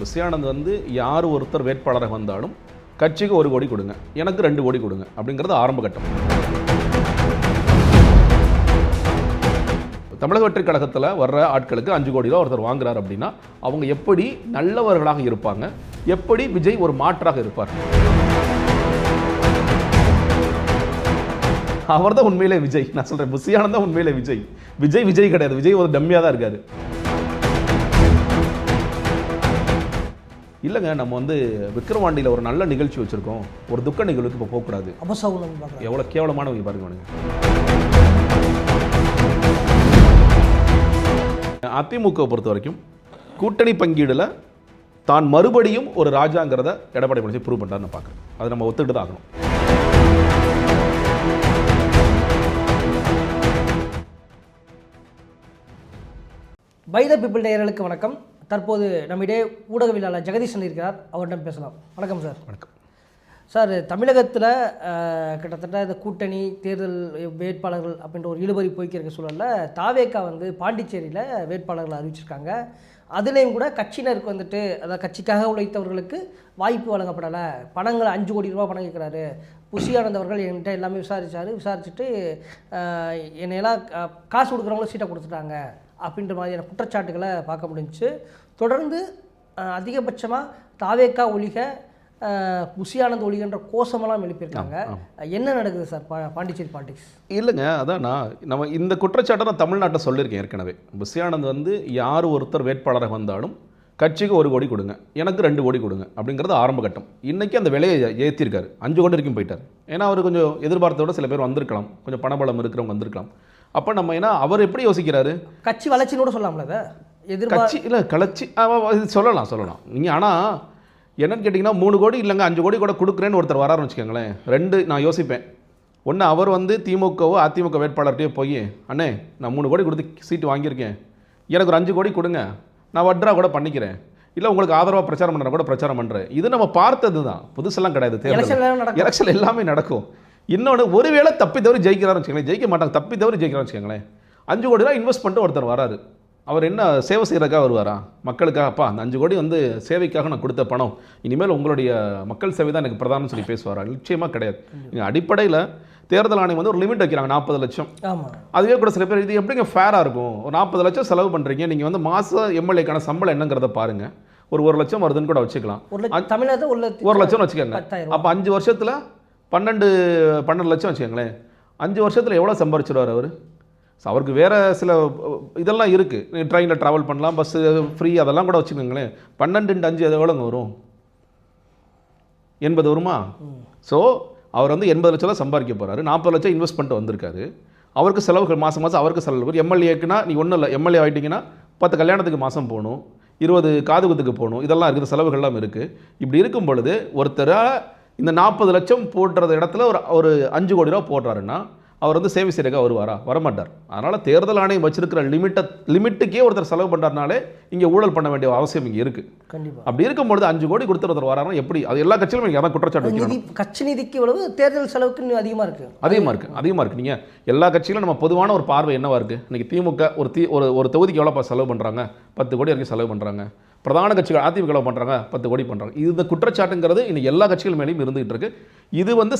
புஷியானந்த் வந்து யார் ஒருத்தர் வேட்பாளராக வந்தாலும் கட்சிக்கு 1 கோடி கொடுங்க, எனக்கு 2 கோடி கொடுங்க அப்படிங்கிறது ஆரம்ப கட்டம். தமிழக வெற்றிக் கழகத்தில் வர்ற ஆட்களுக்கு 5 கோடி ரூபா ஒருத்தர் வாங்குறாரு அப்படின்னா அவங்க எப்படி நல்லவர்களாக இருப்பாங்க, எப்படி விஜய் ஒரு மாற்றாக இருப்பார்? அவர் தான் உண்மையிலே விஜய். நான் சொல்றேன், புஷியானந்த் தான் உண்மையிலே விஜய். விஜய் கிடையாது. விஜய் ஒரு டம்மியாக தான் இருக்காரு. இல்லைங்க, நம்ம வந்து விக்கிரவாண்டியில் ஒரு நல்ல நிகழ்ச்சி வச்சுருக்கோம், ஒரு துக்க நிகழ்வுக்கு இப்போ போகக்கூடாது. எவ்வளோ கேவலமானவங்க பாருங்க. அதிமுக பொறுத்த வரைக்கும் கூட்டணி பங்கீடில் தான் மறுபடியும் ஒரு ராஜாங்கிறத எடப்பாடி பழனிசாமி ப்ரூவ் பண்ணுறாருன்னு பார்க்குறேன். அதை நம்ம ஒத்துக்கிட்டு தான் ஆகணும். பை த பீப்பிள் நேயர்களுக்கு வணக்கம். தற்போது நம்மிடையே ஊடகவியலாளர் ஜெகதீசன் இருக்கிறார், அவரிடம் பேசலாம். வணக்கம் சார். வணக்கம் சார். தமிழகத்தில் கிட்டத்தட்ட இந்த கூட்டணி தேர்தல் வேட்பாளர்கள் அப்படின்ற ஒரு இழுபறி போய்க்கிற சூழலில் தாவேகா வந்து பாண்டிச்சேரியில் வேட்பாளர்கள் அறிவிச்சிருக்காங்க. அதுலேயும் கூட கட்சியினருக்கு வந்துட்டு அதாவது கட்சிக்காக உழைத்தவர்களுக்கு வாய்ப்பு வழங்கப்படலை. பணங்கள் 5 கோடி ரூபா பணம் கேட்குறாரு. புஷியானந்த் அவர்கள் என்கிட்ட எல்லாமே விசாரிச்சுட்டு என்னையெல்லாம் காசு கொடுக்குறவங்களும் சீட்டை கொடுத்துட்டாங்க அப்படின்ற மாதிரியான குற்றச்சாட்டுகளை பார்க்க முடிஞ்சிச்சு. தொடர்ந்து அதிகபட்சமாக தாவேகா ஒழிக புஷியானந்த் ஒழிகன்ற கோஷமெல்லாம் எழுப்பியிருக்காங்க. என்ன நடக்குது சார் பாண்டிச்சேரி பாலிடிக்ஸ்? இல்லைங்க, அதான் நம்ம இந்த குற்றச்சாட்டை நான் தமிழ்நாட்டை சொல்லியிருக்கேன் ஏற்கனவே. புஷியானந்த் வந்து யார் ஒருத்தர் வேட்பாளராக வந்தாலும் கட்சிக்கு 1 கோடி கொடுங்க, எனக்கு 2 கோடி கொடுங்க அப்படிங்கிறது ஆரம்ப கட்டம். இன்றைக்கி அந்த விலையை ஏற்றிருக்காரு, 5 கோடி வரைக்கும் போயிட்டார். ஏன்னா அவர் கொஞ்சம் எதிர்பார்த்தோட சில பேர் வந்திருக்கலாம், கொஞ்சம் பணபலம் இருக்கிறவங்க வந்திருக்கலாம். அப்போ நம்ம ஏன்னா அவர் எப்படி யோசிக்கிறாரு, கட்சி வளர்ச்சின்னு கூட சொல்லலாம்ல. கட்சி இல்லை கலச்சி சொல்லலாம் நீங்கள். ஆனால் என்னன்னு கேட்டிங்கன்னா 3 கோடி இல்லைங்க 5 கோடி கூட கொடுக்குறேன்னு ஒருத்தர் வராருன்னு வச்சுக்கோங்களேன். 2 நான் யோசிப்பேன். ஒன்று, அவர் வந்து திமுகவோ அதிமுக வேட்பாளர்கிட்டே போய் அண்ணே நான் 3 கோடி கொடுத்து சீட்டு வாங்கியிருக்கேன், எனக்கு ஒரு 5 கோடி கொடுங்க, நான் வட்ரா கூட பண்ணிக்கிறேன், இல்லை உங்களுக்கு ஆதரவாக பிரச்சாரம் பண்ணுற கூட பிரச்சாரம் பண்ணுறேன். இது நம்ம பார்த்தது தான், புதுசெல்லாம் கிடையாது. எலெக்ஷன் எல்லாமே நடக்கும். இன்னொன்று, ஒருவேளை தப்பி தவறி ஜெயிக்கிறாருன்னு வச்சுக்கோங்களேன், ஜெயிக்க மாட்டாங்க, தப்பி தவறி ஜெயிக்கிறான்னு வச்சுக்கோங்களேன், 5 கோடி ரூபா இன்வெஸ்ட் பண்ணிட்டு ஒருத்தர் வராரு. அவர் என்ன சேவை செய்கிறதுக்காக வருவாரா? மக்களுக்காக, அப்பா அந்த 5 கோடி வந்து சேவைக்காக நான் கொடுத்த பணம், இனிமேல் உங்களுடைய மக்கள் சேவை தான் எனக்கு பிரதானம்னு சொல்லி பேசுவாரா? நிச்சயமாக கிடையாது. நீங்கள் அடிப்படையில் தேர்தல் ஆணையம் வந்து ஒரு லிமிட் வைக்கிறாங்க, 40 லட்சம். அதுவே கூட சில பேர் இது எப்படிங்க ஃபேராக இருக்கும், ஒரு 40 லட்சம் செலவு பண்ணுறீங்க, நீங்கள் வந்து மாதம் எம்எல்ஏக்கான சம்பளம் என்னங்கிறத பாருங்கள், ஒரு 1 லட்சம் வருதுன்னு கூட வச்சுக்கலாம். தமிழ்நாடு 1 லட்சம்னு வச்சுக்கோங்க. அப்போ 5 வருஷத்தில் 12 லட்சம் வச்சுக்கோங்களேன். 5 வருஷத்தில் எவ்வளோ சம்பாரிச்சிடுவார் அவர்? ஸோ அவருக்கு வேறு சில இதெல்லாம் இருக்குது, ட்ரெயினில் ட்ராவல் பண்ணலாம், பஸ்ஸு ஃப்ரீ, அதெல்லாம் கூட வச்சுக்கோங்களேன். 12 × 5 எவ்வளோங்க வரும்? 80 வருமா? ஸோ அவர் வந்து 80 லட்சம் தான் சம்பாதிக்க போகிறாரு, 40 லட்சம் இன்வெஸ்ட் பண்ணிட்டு வந்திருக்காரு. அவருக்கு செலவுகள் மாதம் அவருக்கு செலவு. எம்எல்ஏக்குன்னா நீ ஒன்றும் இல்லை, எம்எல்ஏ ஆகிட்டிங்கன்னா 10 கல்யாணத்துக்கு மாதம் போகணும், 20 காதுகுத்துக்கு போகணும், இதெல்லாம் இருக்குது, செலவுகள்லாம் இருக்குது. இப்படி இருக்கும் பொழுது ஒருத்தராக இந்த 40 லட்சம் போடுறது இடத்துல ஒரு 5 கோடி ரூபா போடுறாருன்னா அவர் வந்து சேவை செய்யறதுக்காக வருவாரா? வரமாட்டார். அதனால் தேர்தல் ஆணையம் வச்சிருக்கிற லிமிட்டுக்கே ஒருத்தர் செலவு பண்ணுறதுனாலே இங்கே ஊழல் பண்ண வேண்டிய அவசியம் இங்கே இருக்குது. கண்டிப்பாக. அப்படி இருக்கும்பொழுது 5 கோடி கொடுத்து ஒருத்தர் வராருன்னா எப்படி? அது எல்லா கட்சியிலும் நீங்கள் அதான் குற்றச்சாட்டு வைக்கணும். கட்சி நிதிக்கு எவ்வளவு, தேர்தல் செலவுக்கு அதிகமாக இருக்குது. நீங்கள் எல்லா கட்சியிலும் நம்ம பொதுவான ஒரு பார்வை என்னவா இருக்குது? இன்றைக்கி திமுக ஒரு தொகுதிக்கு எவ்வளோ செலவு பண்ணுறாங்க? 10 கோடி வரைக்கும் செலவு பண்ணுறாங்க. பிரதான கட்சிகள் அதிமுக பண்ணுறாங்க, 10 கோடி பண்ணுறாங்க. இந்த குற்றச்சாட்டுங்கிறது இன்னைக்கு எல்லா கட்சிகள் மேலேயும் இருந்துகிட்டு இருக்கு. இது வந்து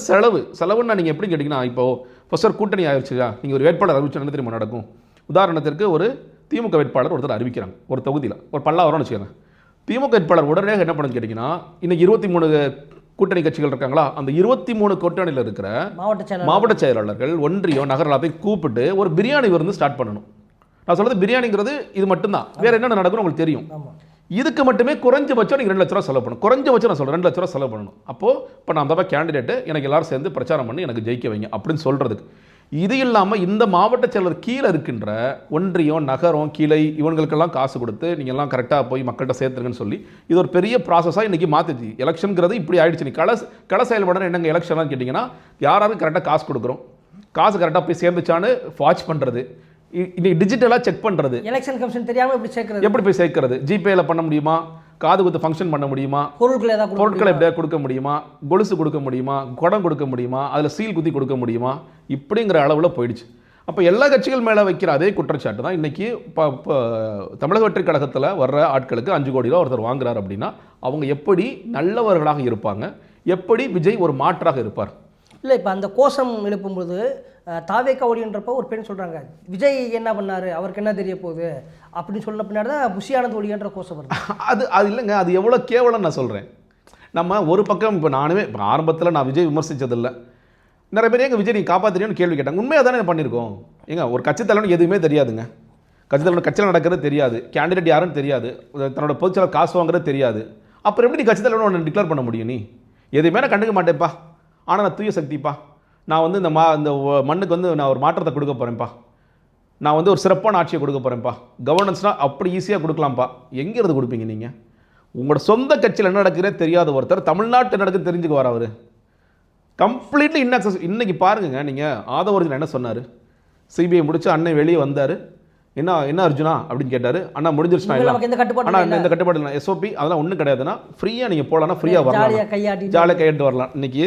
செலவுன்னு நீங்கள் எப்படி கேட்டிங்கன்னா, இப்போது ஃபர்ஸ்ட் கூட்டணி ஆயிடுச்சுயா, நீங்கள் ஒரு வேட்பாளர் அறிவிச்சு என்ன தெரியுமா நடக்கும்? உதாரணத்திற்கு ஒரு திமுக வேட்பாளர் ஒருத்தர் அறிவிக்கிறாங்க ஒரு தொகுதியில், ஒரு பல்லாவரம்னு வச்சுக்கோங்க. திமுக வேட்பாளர் உடனே என்ன பண்ணுன்னு கேட்டிங்கன்னா, இன்னைக்கு 23 கூட்டணி கட்சிகள் இருக்காங்களா, அந்த 23 கூட்டணியில் இருக்கிற மாவட்ட செயலாளர்கள், ஒன்றியம், நகர எல்லாத்தையும் கூப்பிட்டு ஒரு பிரியாணி விருந்து ஸ்டார்ட் பண்ணணும். நான் சொல்கிறது பிரியாணிங்கிறது இது மட்டும்தான், வேறு என்னென்ன நடக்குன்னு உங்களுக்கு தெரியும். இதுக்கு மட்டுமே குறைஞ்சபட்சம் நீங்கள் 2 லட்ச ரூபா செலவு பண்ணணும். குறைஞ்சபட்சம் நான் சொல்கிறேன் 2 லட்ச ரூபா செலவு பண்ணணும். அப்போது இப்போ நான் தான் கேண்டிடேட்டு, எனக்கு எல்லாரும் சேர்ந்து பிரச்சாரம் பண்ணி எனக்கு ஜெயிக்க வைங்க அப்படின்னு சொல்கிறதுக்கு. இது இல்லாமல் இந்த மாவட்ட செயலர் கீழே இருக்கின்ற ஒன்றியம், நகரம், கிளை, இவங்களுக்கெல்லாம் காசு கொடுத்து நீங்கள் எல்லாம் கரெக்டாக போய் மக்கள்கிட்ட சேர்த்துருங்கன்னு சொல்லி இது ஒரு பெரிய ப்ராசஸாக இன்றைக்கி மாற்றிச்சு. எலெக்ஷனுங்கிறது இப்படி ஆயிடுச்சு. நீ கள செயல்பட என்னங்க எலெக்ஷனாக கேட்டிங்கன்னா, யாராவது கரெக்டாக காசு கொடுக்குறோம், காசு கரெக்டாக போய் சேர்ந்துச்சான்னு வாட்ச் பண்ணுறது, இன்னைக்கு டிஜிட்டலாக செக் பண்ணுறது, எலெக்ஷன் கமிஷன் தெரியாமல் எப்படி போய் சேர்க்கறது, ஜிபேல பண்ண முடியுமா, காது குத்து ஃபங்க்ஷன் பண்ண முடியுமா, பொருட்களை எப்படியா கொடுக்க முடியுமா, கொலுசு கொடுக்க முடியுமா, குடம் கொடுக்க முடியுமா, அதில் சீல் குத்தி கொடுக்க முடியுமா, இப்படிங்கிற அளவில் போயிடுச்சு. அப்போ எல்லா கட்சிகள் மேலே வைக்கிற அதே குற்றச்சாட்டு தான் இன்றைக்கி இப்போ தமிழக வெற்றிக் கழகத்தில் வர்ற ஆட்களுக்கு 5 கோடி ரூபா ஒருத்தர் வாங்குறாரு அப்படின்னா அவங்க எப்படி நல்லவர்களாக இருப்பாங்க, எப்படி விஜய் ஒரு மாற்றாக இருப்பார்? இல்லை, இப்போ அந்த கோஷம் எழுப்பும்போது தாவேக்கா ஒளின்றப்போ ஒரு பெண் சொல்கிறாங்க, விஜய் என்ன பண்ணார், அவருக்கு என்ன தெரிய போகுது அப்படின்னு சொன்ன பின்னாடி தான் புஷியானந்த் ஒளியன்ற கோஷம் வருது. அது இல்லைங்க, அது எவ்வளோ கேவலம் நான் சொல்கிறேன். நம்ம ஒரு பக்கம் இப்போ நானுமே இப்போ ஆரம்பத்தில் நான் விஜய் விமர்சித்ததில்லை. நிறைய பேர் எங்கள் விஜய் நீங்கள் காப்பாற்றுறீங்கன்னு கேள்வி கேட்டாங்க. உண்மையாக தானே பண்ணியிருக்கோம். ஏங்க ஒரு கட்சித் தலைவன் எதுவுமே தெரியாதுங்க. கட்சியில் நடக்கிறது தெரியாது, கேண்டிடேட் யாருன்னு தெரியாது, தன்னோட பொதுச்செயலாளர் காசு வாங்குறது தெரியாது. அப்புறம் எப்படி நீ கட்சித் தலைவன் ஒன்று டிக்ளேர் பண்ண முடியும்? நீ எதுவுமே நான் கண்டுக்க மாட்டேன்ப்பா, ஆனால் நான் தூய சக்திப்பா, நான் வந்து இந்த மண்ணுக்கு வந்து நான் ஒரு மாற்றத்தை கொடுக்க போகிறேன்ப்பா, நான் வந்து ஒரு சிறப்பான ஆட்சியை கொடுக்க போகிறேன்ப்பா, கவர்னன்ஸ்னால் அப்படி ஈஸியாக கொடுக்கலாம்ப்பா. எங்கேருந்து கொடுப்பீங்க நீங்கள்? உங்களோட சொந்த கட்சியில் என்ன நடக்குதுன்னே தெரியாத ஒருத்தர் தமிழ்நாட்டு நடக்குது தெரிஞ்சுக்கு வர அவர் கம்ப்ளீட்லி இன்ஆக்சஸ். இன்றைக்கி பாருங்க, நீங்கள் ஆதவர்ஜன் என்ன சொன்னார்? சிபிஐ முடிச்சு அண்ணன் வெளியே வந்தார். என்ன அர்ஜுனா அப்படின்னு கேட்டார். அண்ணா முடிஞ்சிருச்சுனா இல்லை, ஆனால் இந்த கட்டுப்பாடு இல்லை, எஸ்ஓபி அதெல்லாம் ஒன்றும் கிடையாதுன்னா ஃப்ரீயாக நீங்கள் போகலான்னா ஃப்ரீயாக வரலாம், ஜாலியாக கையாட்டு வரலாம். இன்றைக்கி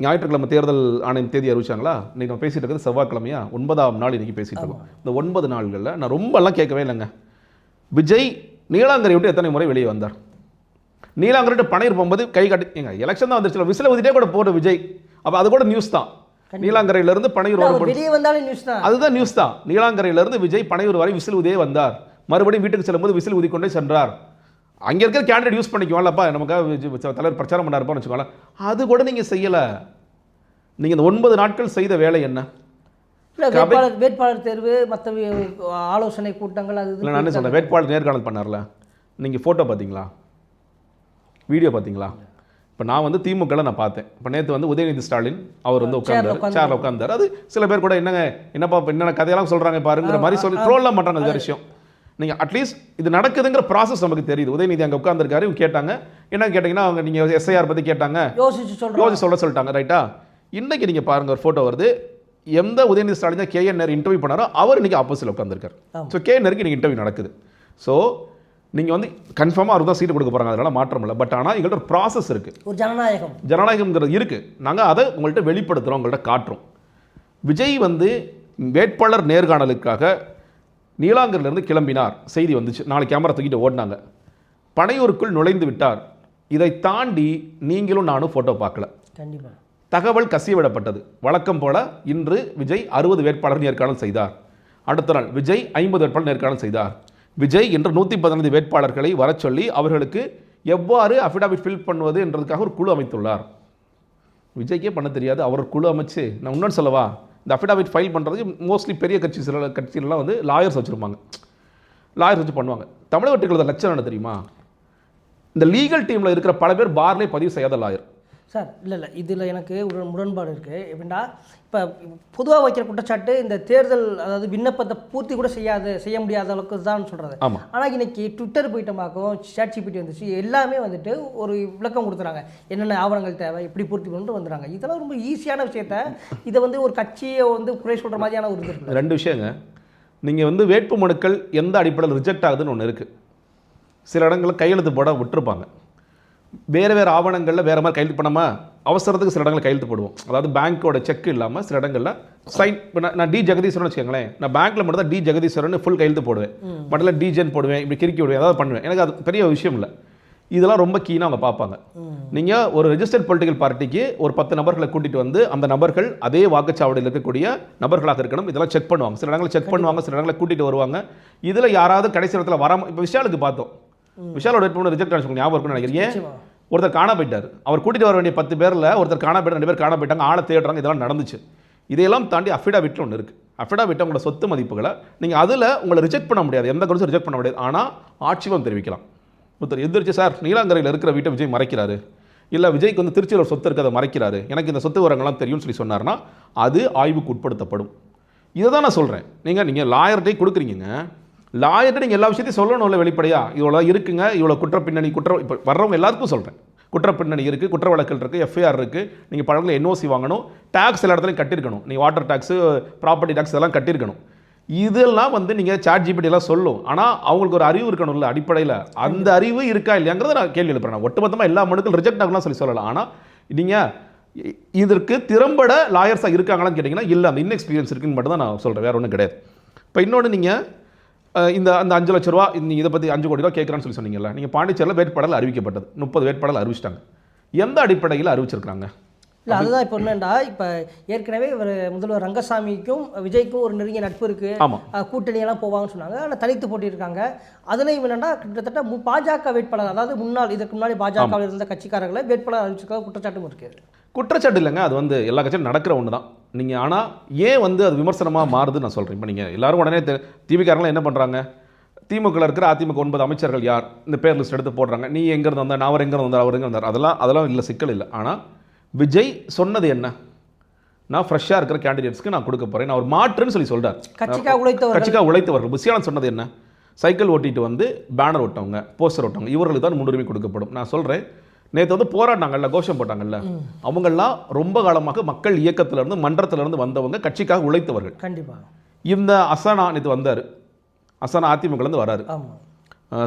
ஞாயிற்றுக்கிழமை தேர்தல் ஆணையம் தேதி அறிவிச்சாங்களா? இன்றைக்கி நம்ம பேசிகிட்டு இருக்கிறது செவ்வாய்க்கிழமையா, 9ஆம் நாள் இன்றைக்கி பேசிகிட்டு இருக்கோம். இந்த 9 நாள்களில் நான் ரொம்பலாம் கேட்கவே இல்லைங்க. விஜய் நீலாங்கரை விட்டு எத்தனை முறை வெளியே வந்தார்? நீலாங்கரை பனையூர் போகும்போது கை காட்டி எங்க எலெக்ஷன் தான் வந்துருச்சு, விசில ஊதிட்டே கூட போட்ட விஜய். அப்போ அது கூட நியூஸ் தான். நீலாங்கரையிலிருந்து பனையூர் வெளியே வந்தாலும் நியூஸ் தான், அதுதான் நியூஸ் தான். நீலாங்கரையிலிருந்து விஜய் பனையூர் வரை விசில் ஊதியே வந்தார். மறுபடியும் வீட்டுக்கு செல்லும்போது விசில் ஊதி கொண்டே சென்றார். அங்கே இருக்கிற கேண்டிடேட் யூஸ் பண்ணிக்குவாங்கப்பா, நமக்காக தலைவர் பிரச்சாரம் பண்ண இருப்பான்னு வச்சுக்கோங்களேன். அது கூட நீங்கள் செய்யலை. நீங்கள் இந்த 9 நாட்கள் செய்த வேலை என்ன? வேட்பாளர் தேர்வு, மற்ற ஆலோசனை கூட்டங்கள், அது இல்லை. நான் சொல்கிறேன், வேட்பாளர் நேர்காணல் பண்ணார்ல, நீங்கள் ஃபோட்டோ பார்த்தீங்களா, வீடியோ பார்த்தீங்களா? இப்போ நான் வந்து திமுகவில் நான் பார்த்தேன். இப்போ நேற்று வந்து உதயநிதி ஸ்டாலின் அவர் வந்து சேரில் உட்காந்தார். அது சில பேர் கூட என்னப்பா என்னென்ன கதையெல்லாம் சொல்கிறாங்க பாருங்கிற மாதிரி சொல்லி ட்ரோல்லாம் பண்ணுறாங்க. அது விஷயம் நீங்கள் அட்லீஸ்ட் இது நடக்குதுங்கிற ப்ராசஸ் நமக்கு தெரியுது. உதயநிதி அங்கே உட்காந்துருக்காரு, இவங்க கேட்டாங்க என்ன கேட்டிங்கன்னா, அவங்க நீங்கள் எஸ்ஐஆர் பற்றி கேட்டாங்க, யோசிச்சு சொல்லிட்டாங்க, ரைட்டா? இன்றைக்கி நீங்கள் பாருங்கள், ஒரு ஃபோட்டோ வருது. எந்த உதயநிதி ஸ்டாலின் தான் KN நேரு இன்டர்வியூ பண்ணாரோ அவர் இன்றைக்கி ஆப்போசிட்டில் உட்காந்துருக்காரு. ஸோ KN நேருக்கு இன்றைக்கி இன்டர்வியூ நடக்குது. ஸோ நீங்கள் வந்து கன்ஃபார்மாக அவர் தான் சீட்டு கொடுக்க போகிறாங்க, அதனால் மாற்றம் இல்லை. பட் ஆனால் எங்கள்கிட்ட ஒரு ப்ராசஸ் இருக்குது, ஒரு ஜனநாயகம்ங்கிறது இருக்குது. நாங்கள் அதை உங்கள்கிட்ட வெளிப்படுத்துகிறோம், உங்கள்கிட்ட காட்டுறோம். விஜய் வந்து வேட்பாளர் நேர்காணலுக்காக நீலாங்கரிலிருந்து கிளம்பினார், செய்தி வந்துச்சு, 4 கேமரா தூக்கிட்டு ஓடினாங்க, பனையூருக்குள் நுழைந்து விட்டார். இதை தாண்டி நீங்களும் நானும் ஃபோட்டோ பார்க்கல. கண்டிப்பாக தகவல் கசியவிடப்பட்டது. வழக்கம் போல இன்று விஜய் 60 வேட்பாளர் நேர்காணல் செய்தார். அடுத்த நாள் விஜய் 50 வேட்பாளர் நேர்காணல் செய்தார். விஜய் இன்று 115 வேட்பாளர்களை வர சொல்லி அவர்களுக்கு எவ்வாறு அஃபிடாவிட் ஃபில் பண்ணுவது என்றதுக்காக ஒரு குழு அமைத்துள்ளார். விஜய்க்கே பண்ண தெரியாது, அவர் குழு அமைச்சு. நான் இன்னொன்று சொல்லவா, இந்த அஃபிடாவிட் ஃபைல் பண்ணுறதுக்கு மோஸ்ட்லி பெரிய கட்சிகளெலாம் வந்து லாயர்ஸ் வச்சுருப்பாங்க, லாயர்ஸ் வச்சு பண்ணுவாங்க. தமிழக வெற்றிக் கழகத்தோட லட்சணம் என்ன தெரியுமா? இந்த லீகல் டீமில் இருக்கிற பல பேர் பார்லேயே பதிவு செய்யாத லாயர். சார் இல்லை, இதில் எனக்கு ஒரு முரண்பாடு இருக்குது. எப்படின்னா, இப்போ பொதுவாக வைக்கிற குற்றச்சாட்டு இந்த தேர்தல், அதாவது விண்ணப்பத்தை பூர்த்தி கூட செய்ய முடியாத அளவுக்கு தான் சொல்கிறது. ஆனால் இன்னைக்கு ட்விட்டர் போயிட்டமாக்கும், ChatGPT வந்துச்சு, எல்லாமே வந்துட்டு ஒரு விளக்கம் கொடுத்துறாங்க, என்னென்ன ஆவணங்கள் தேவை, எப்படி பூர்த்தி பண்ணிட்டு வந்துடுறாங்க. இதெல்லாம் ரொம்ப ஈஸியான விஷயத்த இதை வந்து ஒரு கட்சியை வந்து குறை சொல்கிற மாதிரியான ஒரு இது. 2 விஷயங்க. நீங்கள் வந்து வேட்பு மனுக்கள் எந்த அடிப்படையில் ரிஜெக்ட் ஆகுதுன்னு ஒன்று இருக்குது. சில இடங்களில் கையெழுத்து போட விட்டுருப்பாங்க, வேறு ஆவணங்களில் வேறு மாதிரி கையெழுத்து பண்ணாமல் அவசரத்துக்கு சில இடங்களில் கையெழுத்து போடுவோம். அதாவது பேங்க்கோட செக் இல்லாமல் சில இடங்களில் சைன். இப்போ நான் டி ஜெகதீஸ்வரன் வச்சுக்கோங்களேன், நான் பேங்க்கில் மட்டும் தான் டி ஜெகதீஸ்வரன் ஃபுல் கையெழுத்து போடுவேன், மட்டும் டிஜென் போடுவேன், இப்படி கிறுக்கி விடுவேன், ஏதாவது பண்ணுவேன். எனக்கு அது பெரிய விஷயம் இல்லை. இதெல்லாம் ரொம்ப கீனாக அவங்க பார்ப்பாங்க. நீங்கள் ஒரு ரெஜிஸ்டர்ட் பொலிட்டிக்கல் பார்ட்டிக்கு ஒரு 10 நபர்களை கூட்டிகிட்டு வந்து அந்த நபர்கள் அதே வாக்குச்சாவடியில் இருக்கக்கூடிய நபர்களாக இருக்கணும், இதெல்லாம் செக் பண்ணுவாங்க. சில இடங்களில் செக் பண்ணுவாங்க, சில இடங்களில் கூட்டிகிட்டு வருவாங்க. இதில் யாராவது கடைசி இடத்துல வராமல், இப்போ விஷாலுக்கு பார்த்தோம், விஷாலோட வேட்பு ரிஜெக்ட் ஆச்சு, ஞாபகம் இருக்குன்னு நினைக்கிறீங்க. ஒருத்தர் காண போயிட்டார், அவர் கூட்டிகிட்டு வர வேண்டிய 10 பேரில் ஒருத்தர் காண போயிட்டு 2 பேர் காண போயிட்டாங்க, ஆளை தேடுறாங்க. இதெல்லாம் நடந்துச்சு. இதையெல்லாம் தாண்டி அஃபிடாவிட்ல ஒன்று இருக்குது. அஃபிடாவிட் உங்களோட சொத்து மதிப்புகளை நீங்கள் அதில் உங்களை ரிஜெக்ட் பண்ண முடியாது, எந்த கருத்தும் ரிஜெக்ட் பண்ண முடியாது. ஆனால் ஆட்சேபம் தெரிவிக்கலாம். ஒருத்தர் எதிர்த்து, சார் நீலாங்கரையில் இருக்கிற வீட்டை விஜய் மறைக்கிறாரு, இல்லை விஜய்க்கு வந்து திருச்சியில் ஒரு சொத்து இருக்கிறத மறைக்கிறாரு, எனக்கு இந்த சொத்து விவரங்கள்லாம் தெரியும்னு சொல்லி சொன்னார்னா அது ஆய்வுக்கு உட்படுத்தப்படும். இதை தான் நான் சொல்கிறேன். நீங்கள் லாயர்கிட்டே கொடுக்குறீங்க, லாயர்கிட்ட நீங்கள் எல்லா விஷயத்தையும் சொல்லணும் இல்லை வெளிப்படையா, இவ்வளோ இருக்குங்க, இவ்வளோ குற்ற பின்னணி, இப்போ வர்றவங்க எல்லாருக்கும் சொல்கிறேன், குற்ற பின்னணி இருக்குது, குற்ற வழக்குகள் இருக்குது, FIR இருக்குது, நீங்கள் பழங்களை NOC வாங்கணும், டேக்ஸ் எல்லா இடத்துலையும் கட்டியிருக்கணும், நீங்கள் வாட்டர் டேக்ஸு, ப்ராப்பர்ட்டி டேக்ஸ் இதெல்லாம் கட்டியிருக்கணும். இதெல்லாம் வந்து நீங்கள் ChatGPT எல்லாம் சொல்லும். ஆனால் அவங்களுக்கு ஒரு அறிவு இருக்கணும்ல அடிப்படையில். அந்த அறிவு இருக்கா இல்லையாங்கிறத நான் கேள்வி எழுப்புறேன். ஒட்டுமொத்தமாக எல்லா மனுக்கள் ரிஜெக்ட் ஆகலாம் சொல்லலாம். ஆனால் நீங்கள் இதற்கு திறம்பட லாயர்ஸாக இருக்காங்களான்னு கேட்டிங்கன்னா இல்லை, அந்த இன்எக்ஸ்பீரியன்ஸ் இருக்குன்னு மட்டும் தான் நான் சொல்கிறேன், வேறு ஒன்றும் கிடையாது. இப்போ இன்னொன்று நீங்கள் அந்த 5 லட்ச ரூபா நீங்கள் இதை பற்றி 5 கோடி ரூபா கேட்குறான்னு சொல்லி சொன்னீங்கல்ல, நீங்கள் பாண்டிச்சேரியில் வேட்பாளர் அறிவிக்கப்பட்டது 30 வேட்பாளர் அறிவிச்சிட்டாங்க. எந்த அடிப்படையில் அறிவிச்சிருக்காங்க? இல்லை அதுதான் இப்போ என்னென்னா, இப்போ ஏற்கனவே ஒரு முதல்வர் ரங்கசாமிக்கும் விஜய்க்கும் ஒரு நெருங்கிய நட்பு இருக்குது, கூட்டணியெல்லாம் போவாங்கன்னு சொன்னாங்க. ஆனால் தனித்து போட்டியிருக்காங்க. அதுலேயும் என்னென்னா கிட்டத்தட்ட பாஜக வேட்பாளர், அதாவது இதற்கு முன்னாடி பாஜகவில் இருந்த கட்சிக்காரர்களை வேட்பாளர் அறிவிச்சிருக்க குற்றச்சாட்டும் இருக்குது. குற்றச்சாட்டு இல்லைங்க, அது வந்து எல்லா கட்சியும் நடக்கிற ஒன்று தான். நீங்கள் ஆனால் ஏன் வந்து அது விமர்சனமாக மாறுதுன்னு நான் சொல்கிறேன். இப்போ நீங்கள் எல்லாரும் உடனே திமுகலாம் என்ன பண்ணுறாங்க, திமுக இருக்கிற அதிமுக 9 அமைச்சர்கள் யார் இந்த பேர் லிஸ்ட் எடுத்து போடுறாங்க. நீ எங்கேருந்து வந்தால், நான் அவர் எங்கே வந்தார், அவர் எங்கே வந்தார், அதெல்லாம் இல்லை, சிக்கல் இல்லை. ஆனால் விஜய் சொன்னது என்ன, நான் ஃப்ரெஷ்ஷாக இருக்கிற கேண்டிடேட்ஸ்க்கு நான் கொடுக்க போகிறேன், நான் ஒரு மாற்றுன்னு சொல்லி சொல்கிறார். கட்சிக்காக உழைத்தவர்கள். புஷியானந்த் சொன்னது என்ன, சைக்கிள் ஓட்டிட்டு வந்து பேனர் ஓட்டவங்க, போஸ்டர் ஓட்டவங்க, இவர்களுக்கு தான் முன்னுரிமை கொடுக்கப்படும். நான் சொல்கிறேன், நேற்று வந்து போராடினாங்கல்ல, கோஷம் போட்டாங்கல்ல, அவங்கெல்லாம் ரொம்ப காலமாக மக்கள் இயக்கத்திலேருந்து மன்றத்திலேருந்து வந்தவங்க, கட்சிக்காக உழைத்தவர்கள். கண்டிப்பாக. இந்த அசானா நேற்று வந்தார், அசானா அதிமுகலேருந்து வராரு.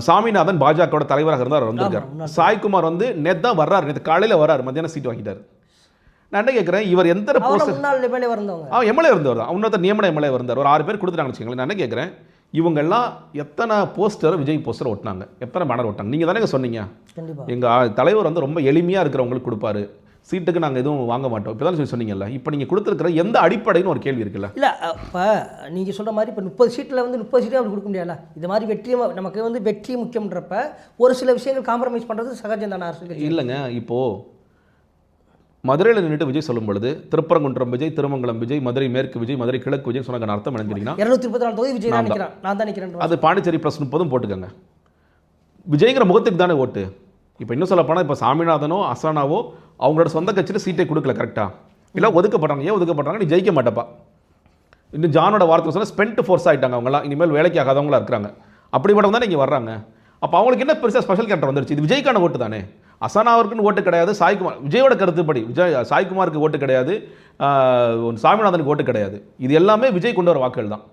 சாமிநாதன் பாஜகவோட தலைவராக இருந்தார், வந்திருக்கார். சாய்குமார் வந்து நேற்று தான் வர்றாரு, நேற்று காலையில் வர்றாரு, மத்தியானம் சீட் வாங்கிட்டார். நான் என்ன கேட்குறேன், இவர் எந்த போஸ்டர் எம்எல்ஏ இருந்தவர் தான், இன்னொருத்தர் நியமன எம்எல்ஏ இருந்தார், ஒரு 6 பேர் கொடுத்துட்டாங்கன்னு வச்சுக்கோங்களேன். நான் என்ன கேட்குறேன், இவங்கெல்லாம் எத்தனை போஸ்டர் விஜய் போஸ்டர் ஒட்டினாங்க, எத்தனை பேனர் ஒட்டாங்க? நீங்கள் தானே சொன்னீங்க எங்கள் தலைவர் வந்து ரொம்ப எளிமையாக இருக்கிறவங்களுக்கு கொடுப்பாரு, சீட்டுக்கு நாங்கள் எதுவும் வாங்க மாட்டோம், இப்போ தான் சொல்லி சொன்னீங்கல்ல. இப்போ நீங்கள் கொடுத்துருக்கிற எந்த அடிப்படைன்னு ஒரு கேள்வி இருக்குல்ல. இல்லை இப்போ நீங்கள் சொல்கிற மாதிரி இப்போ 30 சீட்டில் வந்து 30 சீட்டே அப்படி கொடுக்க முடியாதுல்ல. இது மாதிரி நமக்கு வந்து வெற்றி முக்கியன்றப்ப ஒரு சில விஷயங்கள் காம்ப்ரமைஸ் பண்ணுறது சகஜம் தானே அரசு. இல்லைங்க, இப்போது மதுரையில் நின்றுட்டு விஜய் சொல்லும் பொழுது திருப்பரங்குன்றம் விஜய், திருமங்கலம் விஜய், மதுரை மேற்கு விஜய், மதுரை கிழக்கு விஜய் சொன்ன அர்த்தம் என்னன்னு 234 தொகுதி விஜய் தான் நிற்கிறான், நான் தான் நிற்கிறேன். அது பாண்டிச்சேரி +30 போட்டுக்கோங்க. விஜய்ங்கிற முகத்துக்கு தானே ஓட்டு. இப்போ இன்னும் சொல்ல போனால் இப்போ சாமிநாதனோ அசானாவோ அவங்களோட சொந்த கட்சியில் சீட்டை கொடுக்கல, கரெக்டாக இல்லை, ஒதுக்கப்படுறாங்க. ஏன் ஒதுக்கப்படுறாங்க, நீ ஜெயிக்க மாட்டப்பா. இன்னும் ஜானோட வார்த்தை சொன்னால் ஸ்பெண்ட் ஃபோர்ஸ் ஆகிட்டாங்க, அவங்களாம் இனிமேல் வேலைக்கு ஆகாதவங்களா இருக்கிறாங்க. அப்படிப்பட்டவங்க தானே இங்கே வர்றாங்க. அப்போ அவங்களுக்கு என்ன பெருசாக ஸ்பெஷல் கேரக்டர் வந்துருச்சு? இது விஜய்க்கான ஓட்டு தானே. அசானாவிற்குன்னு ஓட்டு கிடையாது, சாய்குமார் விஜயோட கருத்துப்படி சாய்குமாருக்கு ஓட்டு கிடையாது, சாமிநாதனுக்கு ஓட்டு கிடையாது. இது எல்லாமே விஜய் கொண்டு வர வாக்குகள் தான்.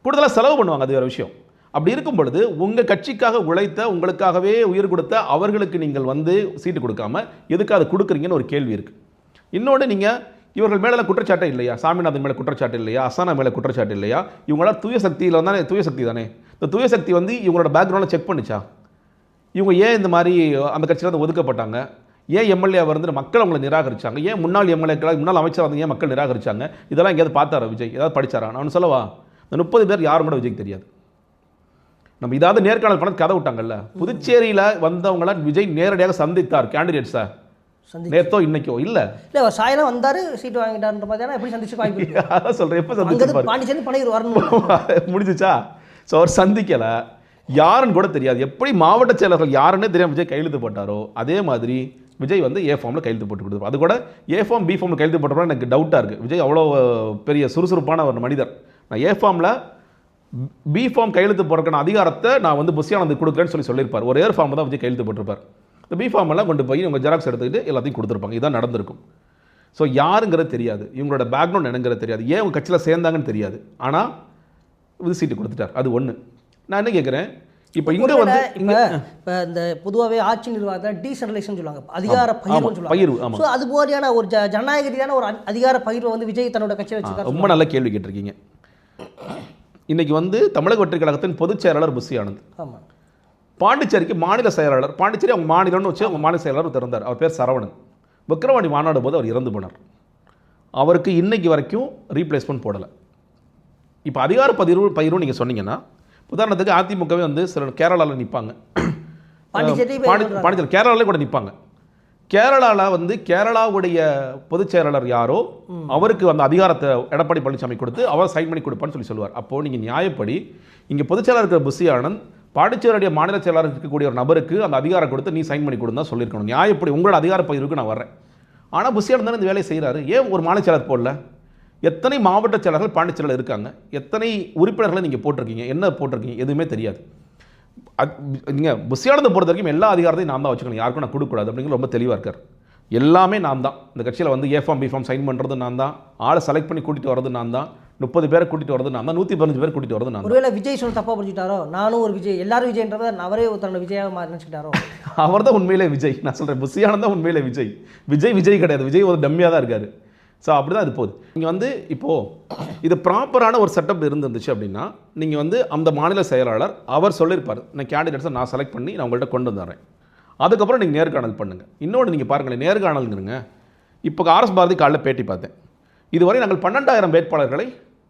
கூடுதலாக செலவு பண்ணுவாங்க, அது வேறு விஷயம். அப்படி இருக்கும் பொழுது உங்கள் கட்சிக்காக உழைத்த, உங்களுக்காகவே உயிர் கொடுத்த அவர்களுக்கு நீங்கள் வந்து சீட்டு கொடுக்காம எதுக்கு அதை கொடுக்குறீங்கன்னு ஒரு கேள்வி இருக்குது. இன்னொன்று, நீங்கள் இவர்கள் மேலே குற்றச்சாட்டே இல்லையா, சாமிநாதன் மேலே குற்றச்சாட்டு இல்லையா, அசானா மேலே குற்றச்சாட்டு இல்லையா? இவங்களாம் தூய சக்தியில் தானே, தூய சக்தி தானே. இந்த தூய சக்தி வந்து இவங்களோட பேக்ரவுண்டில் செக் பண்ணிச்சா? இவங்க ஏன் இந்த மாதிரி அந்த கட்சியில் வந்து ஒதுக்கப்பட்டாங்க, ஏன் எம்எல்ஏ வந்து மக்கள் அவங்களை நிராகரிச்சாங்க, ஏன் முன்னாள் எம்எல்ஏக்களாக முன்னாள் அமைச்சர் வந்து ஏன் மக்கள் நிராகரிச்சாங்க? இதெல்லாம் எங்கேயாவது பார்த்தாரா விஜய்? ஏதாவது படித்தாரா? நான் சொல்லவா, இந்த 30 பேர் யாரும் கூட விஜய்க்கு தெரியாது. நம்ம இதாவது நேர்காணல் பண்ண கதை விட்டாங்கல்ல, புதுச்சேரியில் வந்தவங்கள விஜய் நேரடியாக சந்தித்தார், கேண்டிடேட்ஸை நேத்தோ இன்னைக்கோ இல்லை சாயலாம் வந்தார், சீட்டு வாங்கிட்டார்ன்ற மாதிரி எப்படி சந்திச்சு வாங்கி அதான் சொல்கிறேன். எப்போ சந்திச்சு பாண்டிச்சேரி பணம் வரணும் முடிஞ்சிச்சா? ஸோ அவர் சந்திக்கலை, யாருன்னு கூட தெரியாது. எப்படி மாவட்ட செயலர்கள் யாருன்னே தெரியாமல் விஜய் கையெழுத்து போட்டாரோ அதே மாதிரி விஜய் வந்து ஏ ஃபார்மில் கையெழுத்து போட்டு கொடுத்தாரு. அது கூட ஏ ஃபார்ம் பி ஃபார்மில் கையெழுத்து போட்டப்போ எனக்கு டவுட்டாக இருக்குது. விஜய் அவ்வளோ பெரிய சுறுசுறுப்பான ஒரு மனிதர். நான் ஏ ஃபார்மில் பி ஃபார்ம் கையெழுத்து போடுறதுக்கான அதிகாரத்தை நான் வந்து புஷியானந்த் கொடுக்குறேன்னு சொல்லியிருப்பார். ஒரு ஏர் ஃபார்ம் தான் விஜய் கையெழுத்து போட்டிருப்பார். இந்த பி ஃபார்ம் எல்லாம் கொண்டு போய் இவங்க ஜெராக்ஸ் எடுத்துக்கிட்டு எல்லாத்தையும் கொடுத்துருப்பாங்க. இதான் நடந்திருக்கும். ஸோ யாருங்கிறது தெரியாது, இவங்களோட பேக்ரவுண்ட் என்னங்கிறது தெரியாது, ஏன் உங்கள் கட்சியில் சேர்ந்தாங்கன்னு தெரியாது. ஆனால் இது சீட்டு கொடுத்துட்டார். அது ஒன்று. நான் என்ன கேட்குறேன், இப்போ இங்கே வந்து இப்போ இந்த பொதுவாகவே ஆட்சி நிர்வாகத்தை டீசென்ட்ரலைசேஷன் சொல்லுவாங்க, அதிகார பகிர்வுன்னு சொல்லுவாங்க. ஸோ அது மாதிரியான ஒரு ஜனநாயக ரீதியான ஒரு அதிகார பகிர்வை வந்து விஜய் தன்னோட கட்சியை வச்சுருக்காரு. ரொம்ப நல்ல கேள்வி கேட்டிருக்கீங்க. இன்னைக்கு வந்து தமிழக வெற்றி கழகத்தின் பொதுச் செயலாளர் புஷி ஆனந்த், ஆமாம், பாண்டிச்சேரிக்கு மாநில செயலாளர், பாண்டிச்சேரி அவங்க மாநிலம்னு வச்சு அவங்க மாநில செயலாளர் திறந்தார். அவர் பேர் சரவணன். விக்கிரவாண்டி மாநாடு போது அவர் இறந்து போனார். அவருக்கு இன்னைக்கு வரைக்கும் ரீப்ளேஸ்மெண்ட் போடலை. இப்போ அதிகார பகிர்வு நீங்கள் சொன்னீங்கன்னா, உதாரணத்துக்கு அதிமுகவே வந்து சில கேரளாவில் நிற்பாங்க, பாண்டிச்சேரி கேரளாவிலே கூட நிற்பாங்க. கேரளாவில் வந்து கேரளாவுடைய பொதுச் செயலாளர் யாரோ அவருக்கு அந்த அதிகாரத்தை எடப்பாடி பழனிசாமி கொடுத்து அவர் சைன் பண்ணி கொடுப்பான்னு சொல்லி சொல்லுவார். அப்போது நீங்கள் நியாயப்படி இங்கே பொதுச் செயலாளர் இருக்கிற புஷி ஆனந்த் பாண்டிச்சேரியுடைய மாநில செயலாளர் இருக்கக்கூடிய ஒரு நபருக்கு அந்த அதிகாரம் கொடுத்து நீ சைன் பண்ணி கொடுன்னு தான் சொல்லியிருக்கணும். நியாயப்படி உங்களோட அதிகார பகிர்வுக்கு நான் வர்றேன். ஆனால் புஷி ஆனந்த் தானே இந்த வேலையை செய்கிறாரு. ஏன் ஒரு மாநில செயலாளர் போடல? எத்தனை மாவட்ட செயலாளர்கள் பாண்டிச்சேரியில் இருக்காங்க, எத்தனை உறுப்பினர்களை நீங்கள் போட்டிருக்கீங்க, என்ன போட்டிருக்கீங்க, எதுவுமே தெரியாது. நீங்கள் புஷி ஆனந்த் பொறுத்த வரைக்கும் எல்லா அதிகாரத்தையும் நான் தான் வச்சுக்கணும், யாருக்கும் நான் கொடுக்கக்கூடாது அப்படிங்கிறது ரொம்ப தெளிவாக இருக்கார். எல்லாமே நான் தான். இந்த கட்சியில் வந்து A form B form sign பண்ணுறது நான் தான், ஆளை செலக்ட் பண்ணி கூட்டிகிட்டு வர்றது நான் தான், 30 பேரை கூட்டிகிட்டு வரது நான் தான், 115 பேர் கூட்டிகிட்டு வரது நான் தான். ஒருவேளை விஜய் சொல்ல தப்பாக புரிஞ்சுட்டாரோ, நானும் ஒரு விஜய், எல்லாரும் விஜய்ன்றதை அவரே தன்னோட விஜயாக நினச்சிட்டாரோ? அவர் தான் உண்மையிலே விஜய். நான் சொல்கிறேன், புஷியானந்த் தான் உண்மையிலே விஜய். விஜய் கிடையாது. விஜய் ஒரு டம்மியாக தான் இருக்கார். ஸோ அப்படி தான் இது போகுது. நீங்கள் வந்து இப்போது இது ப்ராப்பரான ஒரு செட்டப் இருந்துச்சு அப்படின்னா, நீங்கள் வந்து அந்த மாநில செயலாளர் அவர் சொல்லியிருப்பார், நான் கேண்டிடேட்ஸை நான் செலக்ட் பண்ணி நான் உங்கள்கிட்ட கொண்டு வந்துடுறேன், அதுக்கப்புறம் நீங்கள் நேர்காணல் பண்ணுங்கள். இன்னொன்று நீங்கள் பாருங்களேன், நேர்காணலுங்கிறங்க. இப்போ ஆர்எஸ் பாரதி காலைல பேட்டி பார்த்தேன். இதுவரை நாங்கள் 12,000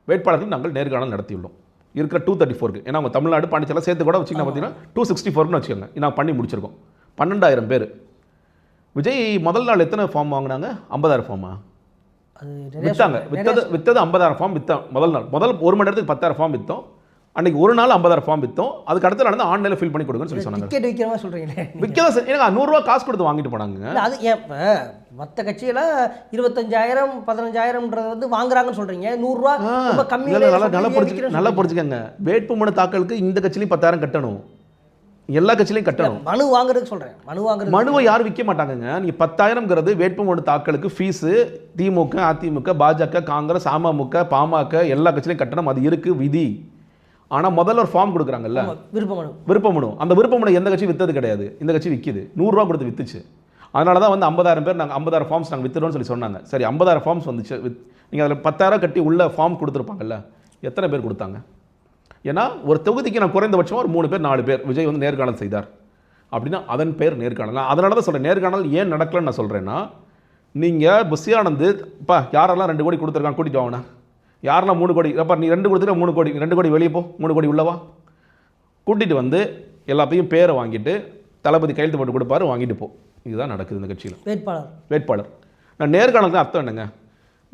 வேட்பாளர்கள் நாங்கள் நேர்காணல் நடத்தியுள்ளோம் இருக்கிற 234க்கு. ஏன்னா அவங்க தமிழ்நாடு பாண்டிச்சேரியில் சேர்த்து கூட வச்சுக்கினா பார்த்தீங்கன்னா 264ன்னு வச்சுக்கோங்க. நான் பண்ணி முடிச்சிருக்கோம். 12,000 பேர். விஜய் முதல் நாள் எத்தனை ஃபார்ம் வாங்கினாங்க? 50,000 ஃபார்மா விற்றாங்க. விற்றது 50,000 ஃபார்ம் விற்றோம் முதல் நாள். முதல் 1 மணி நேரத்துக்கு 10,000 ஃபார்ம் விற்றோம். அன்றைக்கி ஒரு நாள் 50,000 ஃபார்ம் விற்றோம். அதுக்கு அடுத்த நாள் ஆன்லைனில் ஃபில் பண்ணி கொடுங்கன்னு சொல்லி சொன்னாங்க. டிக்கெட் விற்கிறவா சொல்கிறீங்களே, விற்கதான் சார். ஏன்னா 100 காசு கொடுத்து வாங்கிட்டு போனாங்க. அது ஏன் இப்போ மற்ற கட்சியில் 25,000 15,000ன்றது வந்து வாங்குறாங்கன்னு சொல்கிறீங்க, 100 ரொம்ப கம்மியாக. நல்லா புரிஞ்சுக்கங்க, வேட்புமனு தாக்கலுக்கு இந்த கட்சியிலையும் 10,000 கட்டணும், எல்லா கட்சியிலையும் கட்டணும். மனு வாங்குறதுக்கு சொல்கிறேன். மனுவை யாரும் விற்க மாட்டாங்கங்க. நீங்கள் 10,000ங்கிறது வேட்புமனு தாக்கலுக்கு ஃபீஸு திமுக, அதிமுக, பாஜக, காங்கிரஸ், அமமுக, பாமக எல்லா கட்சியிலையும் கட்டணும். அது இருக்குது விதி. ஆனால் முதல்ல ஒரு ஃபார்ம் கொடுக்குறாங்கல்ல, விருப்பமனு. அந்த விருப்பமனு எந்த கட்சி விற்றது கிடையாது. இந்த கட்சி விற்கிது. 100 ரூபா கொடுத்து வித்துச்சு. அதனால தான் வந்து 50,000 பேர் நாங்கள் 50,000 ஃபார்ம்ஸ் நாங்கள் வித்துறோம்னு சொல்லி சொன்னாங்க. சரி, 50,000 ஃபார்ம்ஸ் வந்துச்சு. நீங்கள் அதில் 10,000 கட்டி உள்ள ஃபார்ம் கொடுத்துருப்பாங்கல்ல, எத்தனை பேர் கொடுத்தாங்க? ஏன்னா ஒரு தொகுதிக்கு நான் குறைந்தபட்சமாக ஒரு 3 பேர் 4 பேர் விஜய் வந்து நேர்காணல் செய்தார் அப்படின்னா அதன் பேர் நேர்காணல். அதனால தான் சொல்கிறேன், நேர்காணல் ஏன் நடக்கலன்னு நான் சொல்கிறேன்னா, நீங்கள் புஷியானந்த் இப்போ யாரெல்லாம் 2 கோடி கொடுத்துருக்காங்க கூட்டிகிட்டு வாங்கண்ணா, யாரெல்லாம் 3 கோடி, அப்போ நீ 2 கொடுத்துட்டு 3 கோடி, 2 கோடி வெளியே போ, 3 கோடி உள்ளவா, கூட்டிகிட்டு வந்து எல்லாத்தையும் பேரை வாங்கிட்டு தளபதி கையெழுத்து போட்டு கொடுப்பாரு, வாங்கிட்டு போ. இதுதான் நடக்குது இந்த கட்சியில். வேட்பாளர் நான் நேர்காணலுக்கு அர்த்தம் என்னங்க,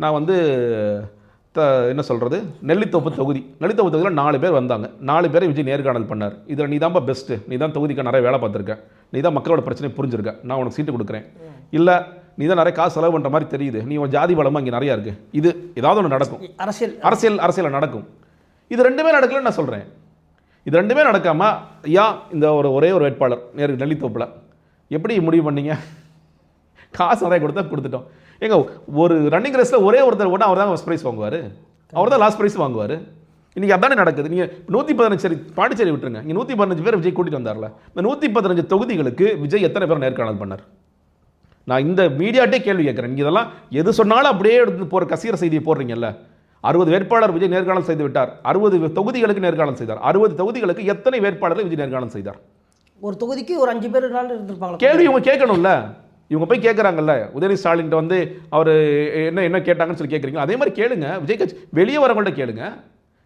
நான் வந்து என்ன சொல்கிறது, நெல்லித்தோப்பு தொகுதியில் 4 பேர் வந்தாங்க. 4 பேரை விஜய் நேர்காணல் பண்ணார். இதில் நீ தான்ப்பா பெஸ்ட்டு, நீ தான் தொகுதிக்கு நிறைய வேலை பார்த்துருக்க, நீ தான் மக்களோட பிரச்சனை புரிஞ்சிருக்க, நான் உனக்கு சீட்டு கொடுக்குறேன், இல்லை நீ தான் நிறைய காசு செலவு பண்ணுற மாதிரி தெரியுது, நீ உன் ஜாதி பலமாக இங்கே நிறையா இருக்குது, இது ஏதாவது ஒன்று நடக்கும். அரசியல் நடக்கும். இது 2மே நடக்கலன்னு நான் சொல்கிறேன். இது 2மே நடக்காமல் இந்த ஒரே ஒரு வேட்பாளர் நெல்லித்தோப்பில் எப்படி முடிவு பண்ணீங்க? காசு நிறைய கொடுத்துட்டோம். ஏங்க ஒரு ரன்னிங் ரேஸில் ஒரே ஒருத்தர் ஓட்டா அவர் தான் ஃபஸ்ட் ப்ரைஸ் வாங்குவார், அவர் தான் லாஸ்ட் ப்ரைஸ் வாங்குவார். இன்றைக்கி அதானே நடக்குது. நீங்கள் 115 சரி பாண்டிச்சேரி விட்டுருங்க, இங்கே 115 பேர் விஜய் கூட்டிகிட்டு வந்தார்ல, இந்த 115 தொகுதிகளுக்கு விஜய் எத்தனை பேர் நேர்காணல் பண்ணார்? நான் இந்த மீடியாட்டே கேள்வி கேட்குறேன். நீங்கள் இதெல்லாம் எது சொன்னாலும் அப்படியே எடுத்து போகிற கசீர செய்தியை போடுறீங்கல்ல. 60 வேட்பாளர் விஜய் நேர்காணல் செய்து விட்டார், 60 தொகுதிகளுக்கு நேர்காணல் செய்தார். 60 தொகுதிகளுக்கு எத்தனை வேட்பாளர்கள் விஜய் நேர்காணல் செய்தார்? ஒரு தொகுதிக்கு ஒரு 5 பேர் இருந்திருப்பாங்க. கேள்வி இவங்க கேட்கணும்ல. இவங்க போய் கேட்குறாங்கல்ல, உதயநிதி ஸ்டாலின் வந்து அவர் என்ன கேட்டாங்கன்னு சொல்லி கேட்குறீங்க. அதே மாதிரி கேளுங்க, விஜய் கட்சி வெளியே வரவங்கள்ட்ட கேளுங்க,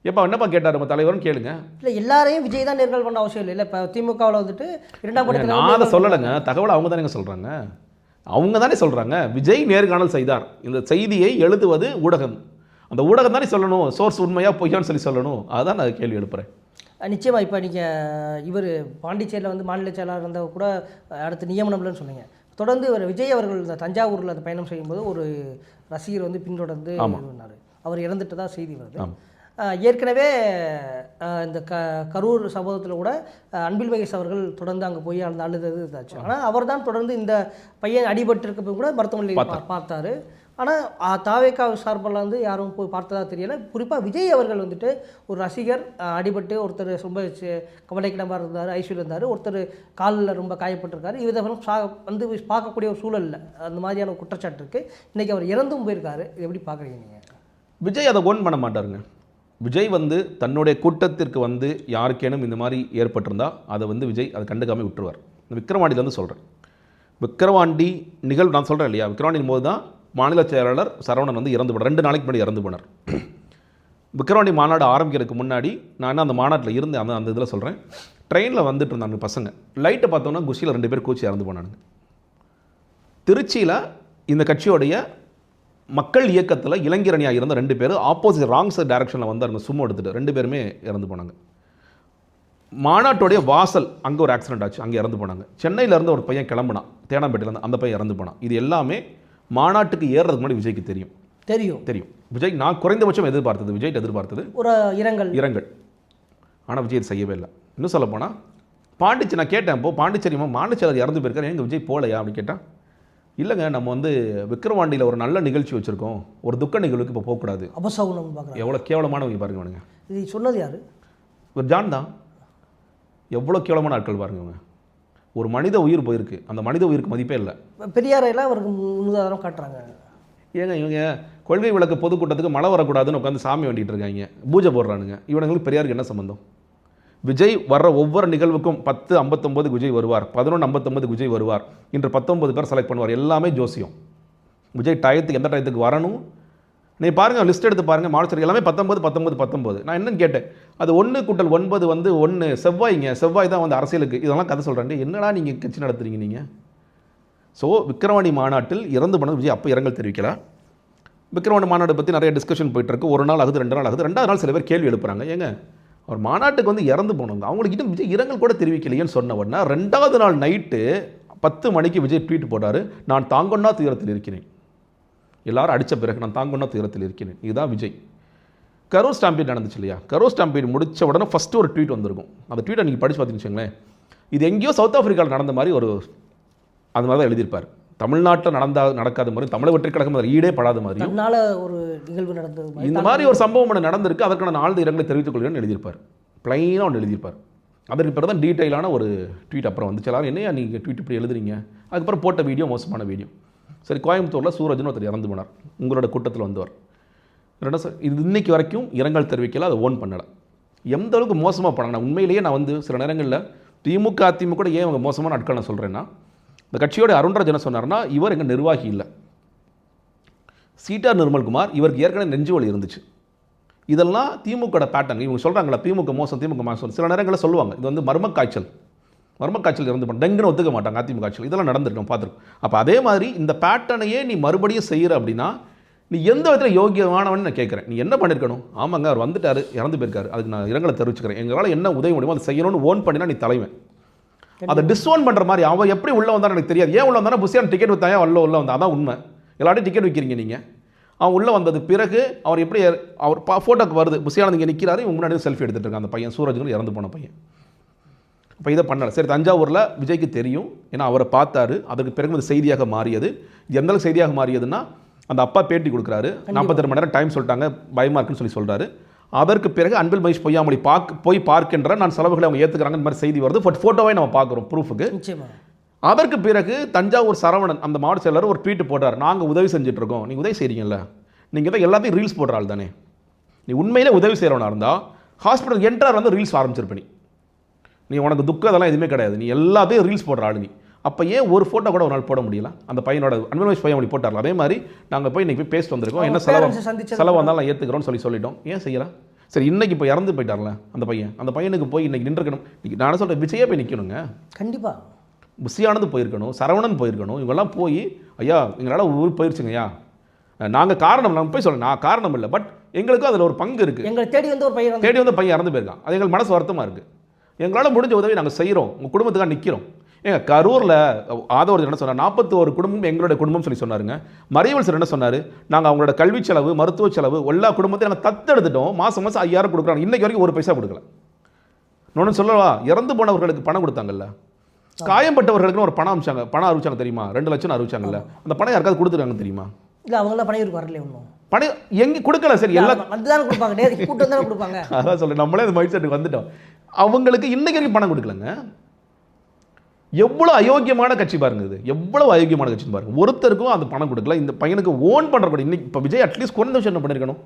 எப்போ என்னப்பா கேட்டார் நம்ம தலைவர்னு கேளுங்க. இல்லை எல்லாரையும் விஜய் தான் நேர்காணல் பண்ண அவசியம் இல்லை. இப்போ திமுகவில் வந்துட்டு 2ஆம் படத்தில் நான் அதை சொல்லலைங்க, தகவல் அவங்க தானே சொல்கிறாங்க. அவங்க தானே சொல்கிறாங்க விஜய் நேர்காணல் செய்தார். இந்த செய்தியை எழுதுவது ஊடகம், அந்த ஊடகம் தானே சொல்லணும், சோர்ஸ் உண்மையாக பொய்யான்னு சொல்லணும். அதுதான் நான் கேள்வி எழுப்புறேன். நிச்சயமாக இப்போ நீங்கள் இவர் பாண்டிச்சேரியில் வந்து மாநில செயலாளர் இருந்தவர் கூட அடுத்து நியமனம்லன்னு சொன்னீங்க. தொடர்ந்து இவர் விஜய் அவர்கள் இந்த தஞ்சாவூரில் அந்த பயணம் செய்யும்போது ஒரு ரசிகர் வந்து பின்தொடர்ந்து இருந்தார். அவர் இறந்துட்டு தான் செய்தி வருது. ஏற்கனவே இந்த கரூர் சம்பவத்தில் கூட அன்பில் மகேஷ் அவர்கள் தொடர்ந்து அங்கே போய் அந்த அழுதது இதாச்சு. ஆனால் அவர் தான் தொடர்ந்து இந்த பையன் அடிபட்டிருக்கப்போ கூட மருத்துவமனையில் பார்த்தாரு. ஆனால் தாவேகா சார்பெல்லாம் வந்து யாரும் போய் பார்த்ததா தெரியலை. குறிப்பாக விஜய் அவர்கள் வந்துட்டு ஒரு ரசிகர் அடிபட்டு ஒருத்தர் ரொம்ப கவலைக்கிடமாக இருந்தார், ஐசியூவில் இருந்தார், ஒருத்தர் காலில் ரொம்ப காயப்பட்டிருக்காரு, இதை வந்து பார்க்கக்கூடிய ஒரு சூழலில் அந்த மாதிரியான குற்றச்சாட்டு இருக்குது. இன்றைக்கி அவர் இறந்தும் போயிருக்காரு. இது எப்படி பார்க்குறீங்க நீங்கள்? விஜய் அதை ஓன் பண்ண மாட்டாருங்க. விஜய் வந்து தன்னுடைய கூட்டத்திற்கு வந்து யாருக்கேனும் இந்த மாதிரி ஏற்பட்டிருந்தால் அதை வந்து விஜய் அதை கண்டுக்காமல் விட்டுருவார். விக்கிரவாண்டியிலேருந்து சொல்கிறேன். விக்கிரவாண்டி நிகழ்வு நான் சொல்கிறேன் இல்லையா, விக்கிரவாண்டியின் போது தான் மாநில செயலாளர் சரவணன் வந்து இறந்து போனார். 2 நாளைக்கு முன்னாடி இறந்து போனார். விக்கிரவாண்டி மாநாடு ஆரம்பிக்கிறதுக்கு முன்னாடி நான் அந்த மாநாட்டில் இருந்து அந்த இதில் சொல்கிறேன். ட்ரெயினில் வந்துட்டு இருந்தாங்க பசங்க, லைட்டை பார்த்தோன்னா குஷியில் 2 பேர் கூச்சி இறந்து போனானுங்க. திருச்சியில் இந்த கட்சியோடைய மக்கள் இயக்கத்தில் இளைஞரணியாக இருந்த 2 பேர் ஆப்போசிட் ராங் சைட் டைரக்ஷனில் வந்தாருங்க, சும்மா எடுத்துகிட்டு 2 பேருமே இறந்து போனாங்க. மாநாட்டோடைய வாசல் அங்கே ஒரு ஆக்சிடென்ட் ஆச்சு, அங்கே இறந்து போனாங்க. சென்னையிலேருந்து ஒரு பையன் கிளம்புனான், தேனாம்பேட்டையிலேருந்து, அந்த பையன் இறந்து போனான். இது எல்லாமே மாநாட்டுக்கு ஏறுறதுக்கு முன்னாடி விஜய்க்கு தெரியும். விஜய் நான் குறைந்தபட்சம் எதிர்பார்த்தது, விஜய் எதிர்பார்த்தது ஒரு இரங்கல். ஆனால் விஜய் செய்யவே இல்லை. இன்னும் சொல்ல போனால் பாண்டிச்சேரி நான் கேட்டேன், இப்போ பாண்டிச்சேரி மாநில செயலர் இறந்து போயிருக்காரு, எங்கள் விஜய் போகலையா அப்படின்னு கேட்டால் இல்லைங்க, நம்ம வந்து விக்கிரவாண்டியில் ஒரு நல்ல நிகழ்ச்சி வச்சுருக்கோம், ஒரு துக்க நிகழ்வுக்கு இப்போ போகக்கூடாது. அபசகுனம் பார்க்குறாங்க. எவ்வளோ கேவலமானவங்க பாருங்க அவனுங்க. இது சொன்னது யார்? ஒரு ஜான் தான். எவ்வளோ கேவலமான ஆட்கள் பாருங்க இவங்க. ஒரு மனித உயிர் போயிருக்கு, அந்த மனித உயிருக்கு மதிப்பே இல்லை. பெரியாரையெல்லாம் அவருக்கு முன்னுதாரணம் காட்டுறாங்க. ஏங்க இவங்க கொள்கை விளக்கு பொதுக்கூட்டத்துக்கு மழை வரக்கூடாதுன்னு உட்காந்து சாமி வேண்டிகிட்டு இருக்காங்க, பூஜை போடுறானுங்க. இவனுங்களுக்கு பெரியாருக்கு என்ன சம்பந்தம்? விஜய் வர்ற ஒவ்வொரு நிகழ்வுக்கும் 10:59 விஜய் வருவார், 11:59 விஜய் வருவார், இன்று 19 பேர் செலக்ட் பண்ணுவார். எல்லாமே ஜோசியம். விஜய் டயத்துக்கு எந்த டயத்துக்கு வரணும் நீ பாருங்கள், லிஸ்ட் எடுத்து பாருங்கள். மாவட்ட எல்லாமே 19. நான் என்னன்னு கேட்டேன், அது 1+9 வந்து 1 செவ்வாய்ங்க. செவ்வாய் தான் வந்து அரசியலுக்கு இதெல்லாம் கதை சொல்கிறேன். என்னடா நீங்கள் கட்சி நடத்துறீங்க நீங்கள்? ஸோ விக்கிரவாண்டி மாநாட்டில் இறந்து போனது விஜய் அப்போ இரங்கல் தெரிவிக்கல. விக்கிரவாண்டி மாநாடு பற்றி நிறைய டிஸ்கஷன் போயிட்டுருக்கு. ஒரு நாள் ஆகுது, 2 நாள் ஆகுது. 2வது நாள் சில பேர் கேள்வி எழுப்புறாங்க, ஏங்க அவர் மாநாட்டுக்கு வந்து இறந்து போனவங்க அவங்களுக்கு இன்னும் விஜய் இரங்கல் கூட தெரிவிக்கலையேன்னு சொன்ன உடனே 2வது நாள் நைட்டு 10 மணிக்கு விஜய் ட்வீட் போட்டார், நான் தாங்கொன்னா துயரத்தில் இருக்கிறேன். எல்லாரும் அடித்த பிறகு நான் தாங்கொன்னா துயரத்தில் இருக்கிறேன். இதுதான் விஜய். கரூர் ஸ்டாம்பீட் நடந்துச்சு இல்லையா? கரூர் ஸ்டாம்பீட் முடித்த உடனே ஃபஸ்ட்டு ஒரு ட்வீட் வந்திருக்கும். அந்த ட்வீட்டை நீங்கள் படித்து பார்த்தீங்கன்னு வச்சுங்களேன், இது எங்கேயோ சவுத் ஆஃப்ரிக்காவில் நடந்த மாதிரி ஒரு அது மாதிரி தான் எழுதியிருப்பார். தமிழ்நாட்டில் நடக்காத மாதிரி, தமிழக வெற்றி கழகம் ஈடே படாத மாதிரி ஒரு நிகழ்வு நடந்தது, இந்த மாதிரி ஒரு சம்பவம் ஒன்று நடந்திருக்கு, அதற்கான ஆழ்ந்த இரங்கலை தெரிவித்துக் கொள்கிறேன்னு எழுதியிருப்பார். பிளைனாக ஒன்று எழுதியிருப்பார். அதற்கு பிறகு தான் டீட்டெயிலான ஒரு ட்வீட் அப்புறம் வந்துச்சு. எல்லாரும் என்னையா நீங்கள் ட்வீட் இப்படி எழுதுறீங்க? அதுக்கப்புறம் போட்ட வீடியோ மோசமான வீடியோ. சரி, கோயம்புத்தூரில் சூரஜ்னு ஒருத்தர் இறந்து போனார், உங்களோட கூட்டத்தில் வந்தவர். இது இன்னைக்கு வரைக்கும் இரங்கல் தெரிவிக்கல, அதை ஓன் பண்ணலை. எந்த அளவுக்கு மோசமாக பண்ணாங்க உண்மையிலேயே. நான் வந்து சில நேரங்களில் திமுக அதிமுக கூட ஏன் அவங்க மோசமான ஆட்கள் நான் சொல்கிறேன்னா, இந்த கட்சியோட அருண்ராஜ் என்ன சொன்னார்னா, இவர் எங்கள் நிர்வாகி இல்லை, சீட்டார் நிர்மல்குமார், இவருக்கு ஏற்கனவே நெஞ்சு வலி இருந்துச்சு. இதெல்லாம் திமுக பேட்டர்ன். இவங்க சொல்கிறாங்களா திமுக மோசம், திமுக மோசம். சில நேரங்களில் சொல்லுவாங்க இது வந்து மர்ம காய்ச்சல் இருந்து பண்ண டெங்குன்னு ஒத்துக்க மாட்டாங்க அதிமுக காய்ச்சல். இதெல்லாம் நடந்திருக்கோம், பார்த்துருக்கோம். அப்போ அதே மாதிரி இந்த பேட்டர்னையே நீ மறுபடியும் செய்கிற அப்படின்னா நீ எந்த விதத்தில் யோகியமானவன்னு நான் கேட்குறேன். நீ என்ன பண்ணியிருக்கணும்? ஆமாங்க அவர் வந்துட்டார், இறந்து போயிருக்காரு, அதுக்கு நான் இரங்கலை தெரிவிச்சுக்கிறேன், எங்களால் என்ன உதவி முடியுமோ அதை செய்யணும்னு ஓன் பண்ணினா நீ தலைவன். அதை டிஸ்ஓன் பண்ணுற மாதிரி அவன் எப்படி உள்ளே வந்தான்னு எனக்கு தெரியாது. ஏன் உள்ளே வந்தானா புசியான டிக்கெட் வித்தாயா உள்ளே வந்தா, அதான் உண்மை. எல்லாத்தையும் டிக்கெட் விற்கிறீங்க நீங்கள். அவன் உள்ளே வந்தது பிறகு அவர் எப்படி அவர் ஃபோட்டோக்கு வருது, புசியான இங்கே நிற்கிறாரு, இவங்க முன்னாடி செல்ஃபி எடுத்துகிட்டு இருக்காங்க அந்த பையன், சூரஜ்னு இறந்து போன பையன். இப்போ இதை பண்ணலை. சரி, தஞ்சாவூரில் விஜய்க்கு தெரியும், ஏன்னா அவரை பார்த்தாரு. அதற்கு பிறகு அது செய்தியாக மாறியது. எந்த அளவுக்கு செய்தியாக மாறியதுன்னா, அந்த அப்பா பேட்டி கொடுக்குறாரு, 48 மணி நேரம் டைம் சொல்லிட்டாங்க, பயமாக இருக்குன்னு சொல்கிறாரு. அதற்கு பிறகு அன்பில் மகேஷ் பொய்யாமொழி போய் பார்க்கின்ற நான் செலவுகளை அவங்க ஏற்றுக்கிறாங்க இந்த மாதிரி செய்தி வருது. ஃபோட்டோவை நம்ம பார்க்குறோம் ப்ரூஃபுக்கு. அதற்கு பிறகு தஞ்சாவூர் சரவணன் அந்த மாவட்ட செயலர் ஒரு ட்வீட் போட்டார், நாங்கள் உதவி செஞ்சுட்டு இருக்கோம். நீங்கள் உதவி செய்கிறீங்கல்ல, நீங்கள் தான் எல்லாத்தையும் ரீல்ஸ் போடுற ஆள் தானே, நீ உண்மையிலே உதவி செய்கிறவனா இருந்தால் ஹாஸ்பிட்டல் என்ட்ரார் வந்து ரீல்ஸ் ஆரம்பிச்சிருப்ப. நீ உனக்கு துக்கம் அதெல்லாம் எதுவுமே கிடையாது, நீ எல்லாத்தையும் ரீல்ஸ் போடுற ஆள். நீ அப்போ ஏன் ஒரு ஃபோட்டோ கூட ஒரு நாள் போட முடியல? அந்த பையனோட அன்பில் மகேஷ் பொய்யாமொழி போட்டார்ல, அதே மாதிரி நாங்கள் போய் இன்றைக்கி போய் பேசிட்டு வந்திருக்கோம், என்ன செலவு வந்தாலும் நான் ஏற்றுக்கிறோன்னு சொல்லிட்டோம். ஏன் செய்யலாம்? சரி, இன்னைக்கு இப்போ இறந்து போயிட்டார்ல அந்த பையனுக்கு போய் இன்னைக்கு நின்றுக்கணும். நான் சொல்கிறேன், விஜயே போய் நிற்கணுங்க. கண்டிப்பாக புசியானது போயிருக்கணும், சரவணன் போயிருக்கணும், இவங்கெல்லாம் போய் ஐயா எங்களால் ஊர் போயிருச்சுங்க ஐயா, நாங்கள் காரணம், நான் போய் சொல்கிறேன் நான் காரணம் இல்லை, பட் எங்களுக்கும் அதில் ஒரு பங்கு இருக்குது. எங்களை தேடி வந்து பையன் இறந்து போயிருக்கான், அது எங்களுக்கு மனசு வருத்தமாக இருக்குது. எங்களால் முடிஞ்ச உதவி நாங்கள் செய்கிறோம், உங்கள் குடும்பத்துக்காக நிற்கிறோம். ஏங்க கரூரில் ஆதவர் என்ன சொன்னார், 41 குடும்பம் எங்களுடைய குடும்பம் சொல்லி சொன்னாருங்க. மரியவல் சார் என்ன சொன்னார், நாங்கள் அவங்களோட கல்வி செலவு, மருத்துவ செலவு, எல்லா குடும்பத்தையும் நாங்கள் தத்தெடுத்துட்டோம், மாதம் 5000 கொடுக்குறாங்க, இன்றைக்கு வரைக்கும் ஒரு பைசா கொடுக்கல. இன்னொன்று சொல்லவா, இறந்து போனவர்களுக்கு பணம் கொடுத்தாங்கல்ல, காயம்பட்டவர்களுக்குன்னு ஒரு பணம் அறிவிச்சாங்க தெரியுமா, 2 லட்சம் அறிவிச்சாங்கல்ல, அந்த பணம் யாருக்காவது கொடுத்துருக்காங்க தெரியுமா? இல்லை, அவங்களாம் பணம் வரல, ஒன்றும் பணம் எங்கே கொடுக்கல. சரி, எல்லாம் அதுதான் கொடுப்பாங்க, கூட்டம் தானே கொடுப்பாங்க. அதான் சொல்கிறேன், நம்மளே அந்த மைண்ட் செட்டுக்கு வந்துட்டோம். அவங்களுக்கு இன்னைக்கு வரைக்கும் பணம் கொடுக்கலங்க. எவ்வளோ அயோக்கியமான கட்சி பாருங்க, இது எவ்வளோ அயோக்கியமான கட்சி பாருங்க. ஒருத்தருக்கும் அந்த பணம் கொடுக்கல, இந்த பையனுக்கு ஓன் பண்ணுறக்கூடிய இன்னைக்கு இப்போ விஜய் அட்லீஸ்ட் குறைந்த விஷயம் என்ன பண்ணியிருக்கணும்?